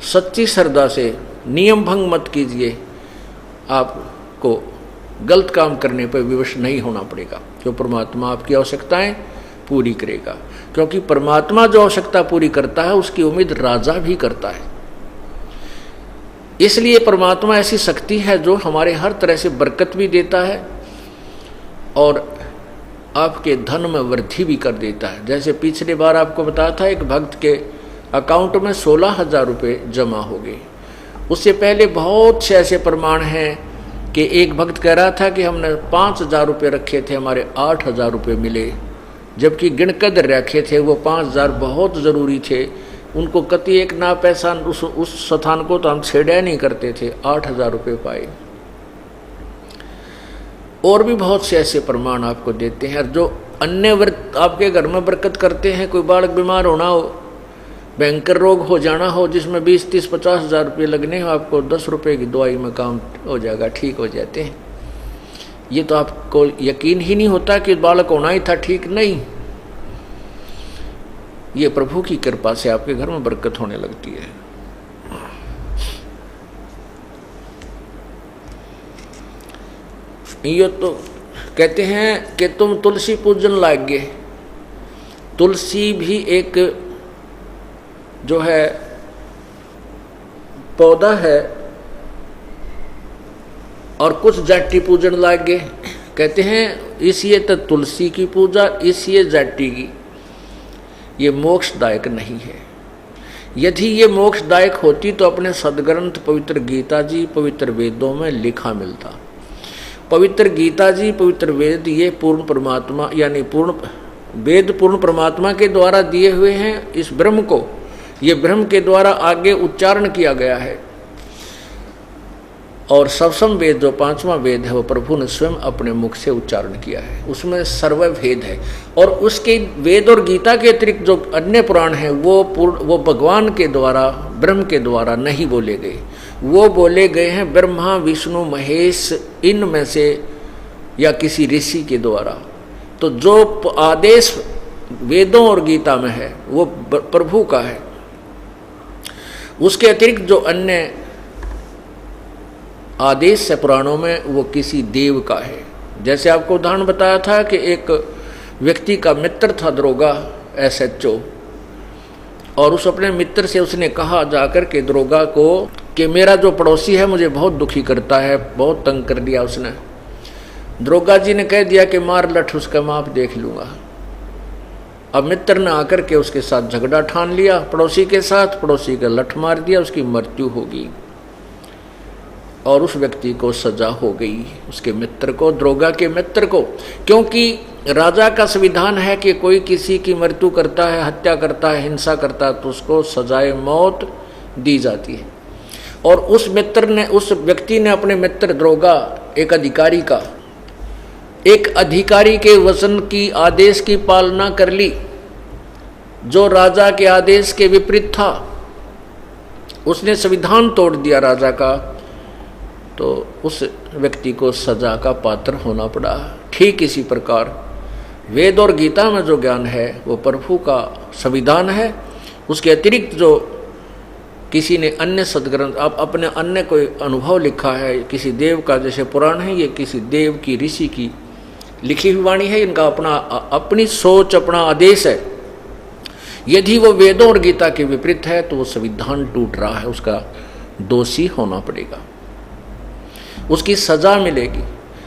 सच्ची श्रद्धा से नियम भंग मत कीजिए, आपको गलत काम करने पर विवश नहीं होना पड़ेगा, जो परमात्मा आपकी आवश्यकताएं पूरी करेगा। क्योंकि परमात्मा जो आवश्यकता पूरी करता है उसकी उम्मीद राजा भी करता है। इसलिए परमात्मा ऐसी शक्ति है जो हमारे हर तरह से बरकत भी देता है और आपके धन में वृद्धि भी कर देता है। जैसे पिछली बार आपको बताया था, एक भक्त के अकाउंट में 16,000 रुपये जमा हो गए। उससे पहले बहुत से ऐसे प्रमाण हैं कि एक भक्त कह रहा था कि हमने 5,000 रुपये रखे थे, हमारे 8,000 रुपये मिले, जबकि गिनकद रखे थे वो 5,000 बहुत ज़रूरी थे। उनको कति एक ना पैसा उस स्थान को तो हम छेड़ा नहीं करते थे, 8,000 रुपये पाए। और भी बहुत से ऐसे प्रमाण आपको देते हैं। जो अन्य व्रत आपके घर में बरकत करते हैं, कोई बालक बीमार होना हो, भयंकर रोग हो जाना हो जिसमें 20, 30, 50,000 रुपये लगने हो, आपको 10 रुपये की दवाई में काम हो जाएगा, ठीक हो जाते हैं। ये तो आपको यकीन ही नहीं होता कि बालक होना ही था, ठीक नहीं। ये प्रभु की कृपा से आपके घर में बरकत होने लगती है। ये तो कहते हैं कि तुम तुलसी पूजन लागे। तुलसी भी एक जो है पौधा है, और कुछ जाति पूजन लागे। कहते हैं इसलिए तो तुलसी की पूजा, इसलिए जाति की। ये मोक्षदायक नहीं है। यदि ये मोक्षदायक होती तो अपने सदग्रंथ पवित्र गीता जी, पवित्र वेदों में लिखा मिलता। पवित्र गीता जी, पवित्र वेद, ये पूर्ण परमात्मा यानी पूर्ण वेद पूर्ण परमात्मा के द्वारा दिए हुए हैं इस ब्रह्म को, ये ब्रह्म के द्वारा आगे उच्चारण किया गया है। और सवसम वेद जो 5वां वेद है वो प्रभु ने स्वयं अपने मुख से उच्चारण किया है, उसमें सर्ववेद है। और उसके वेद और गीता के अतिरिक्त जो अन्य पुराण हैं वो भगवान के द्वारा, ब्रह्म के द्वारा नहीं बोले गए, वो बोले गए हैं ब्रह्मा विष्णु महेश इनमें से या किसी ऋषि के द्वारा। तो जो आदेश वेदों और गीता में है वो प्रभु का है। उसके अतिरिक्त जो अन्य आदेश है पुराणों में वो किसी देव का है। जैसे आपको उदाहरण बताया था कि एक व्यक्ति का मित्र था दरोगा SHO, और उस अपने मित्र से उसने कहा जाकर के दरोगा को कि मेरा जो पड़ोसी है मुझे बहुत दुखी करता है, बहुत तंग कर दिया उसने। दरोगा जी ने कह दिया कि मार लठ उसका माप देख लूँगा। अब मित्र ने आकर के उसके साथ झगड़ा ठान लिया पड़ोसी के साथ, पड़ोसी का लठ मार दिया, उसकी मृत्यु हो गई और उस व्यक्ति को सजा हो गई, उसके मित्र को, दरोगा के मित्र को। क्योंकि राजा का संविधान है कि कोई किसी की मृत्यु करता है, हत्या करता है, हिंसा करता है तो उसको सजाए मौत दी जाती है। और उस व्यक्ति ने अपने मित्र दरोगा एक अधिकारी के वचन की आदेश की पालना कर ली, जो राजा के आदेश के विपरीत था। उसने संविधान तोड़ दिया राजा का, तो उस व्यक्ति को सजा का पात्र होना पड़ा। ठीक इसी प्रकार वेद और गीता में जो ज्ञान है वो प्रभु का संविधान है। उसके अतिरिक्त जो किसी ने अन्य सदग्रंथ अपने अन्य कोई अनुभव लिखा है किसी देव का, जैसे पुराण है ये किसी देव की ऋषि की लिखी हुई वाणी है, इनका अपनी सोच, अपना आदेश है। यदि वो वेदों और गीता के विपरीत है तो वो संविधान टूट रहा है, उसका दोषी होना पड़ेगा, उसकी सजा मिलेगी।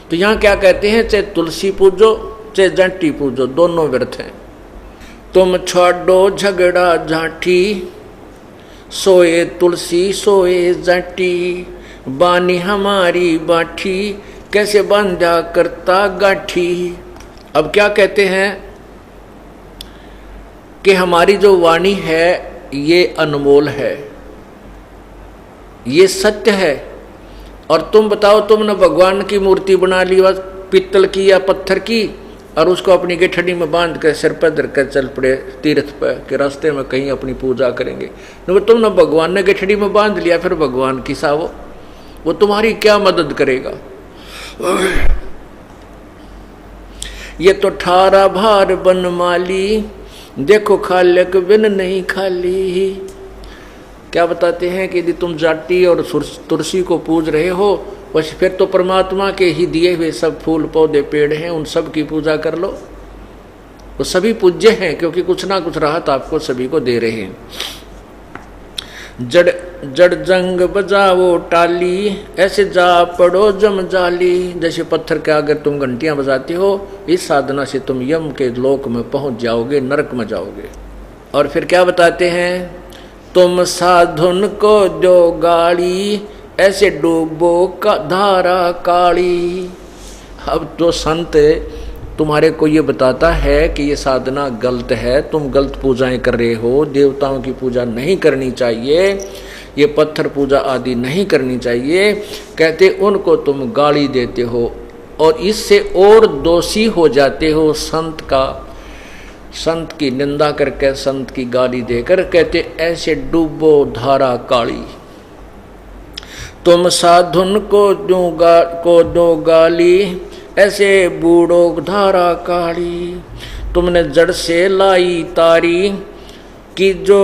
तो यहाँ क्या कहते हैं, चाहे तुलसी पूजो चाहे जंटी पूजो, दोनों व्यर्थ हैं। तुम छोड़ो झगड़ा झांटी, सोए तुलसी सोए जंटी, बानी हमारी बाठी, कैसे बांधा करता गाठी। अब क्या कहते हैं कि हमारी जो वाणी है ये अनमोल है, ये सत्य है। और तुम बताओ, तुमने भगवान की मूर्ति बना ली पित्तल की या पत्थर की, और उसको अपनी गठड़ी में बांध कर सिर पर धर कर चल पड़े तीर्थ पर कि रास्ते में कहीं अपनी पूजा करेंगे। तुमने भगवान ने गठड़ी में बांध लिया, फिर भगवान की सावो, वो तुम्हारी क्या मदद करेगा। ये तो ठारा भार बनमाली, देखो खालक बिन नहीं खाली। क्या बताते हैं कि यदि तुम जाटी और तुलसी को पूज रहे हो, बस फिर तो परमात्मा के ही दिए हुए सब फूल पौधे पेड़ हैं, उन सब की पूजा कर लो। वो सभी पूज्य हैं क्योंकि कुछ ना कुछ राहत आपको सभी को दे रहे हैं। जड़ जंग बजाओ टाली, ऐसे जा पड़ो जम जाली। जैसे पत्थर के अगर तुम घंटियां बजाते हो, इस साधना से तुम यम के लोक में पहुंच जाओगे, नरक में जाओगे। और फिर क्या बताते हैं, तुम साधुन को दो गाड़ी, ऐसे डूबो का धारा काली। अब तो संत तुम्हारे को ये बताता है कि ये साधना गलत है, तुम गलत पूजाएं कर रहे हो, देवताओं की पूजा नहीं करनी चाहिए, ये पत्थर पूजा आदि नहीं करनी चाहिए। कहते उनको तुम गाली देते हो और इससे और दोषी हो जाते हो। संत की निंदा करके, संत की गाली देकर कहते ऐसे डूबो धारा काली। तुम साधुन को दो गाली, ऐसे बूढ़ो धारा काली। तुमने जड़ से लाई तारी कि जो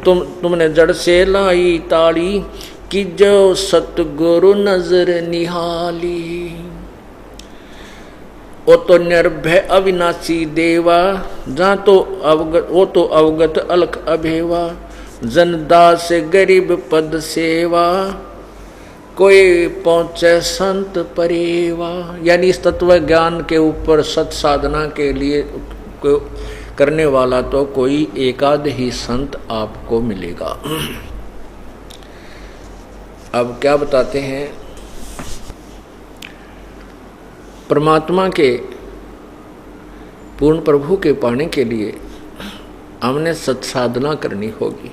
तुमने जड़ से लाई तारी कि जो सतगुरु नजर निहाली। वो तो निर्भय अविनाशी देवा, जहाँ तो अवगत अलख अभेवा। जनदास गरीब पद सेवा, कोई पहुँचे संत परेवा। यानी इस तत्व ज्ञान के ऊपर सत साधना के लिए करने वाला तो कोई एकाध ही संत आपको मिलेगा। अब क्या बताते हैं, परमात्मा के पूर्ण प्रभु के पाने के लिए हमने सत साधना करनी होगी।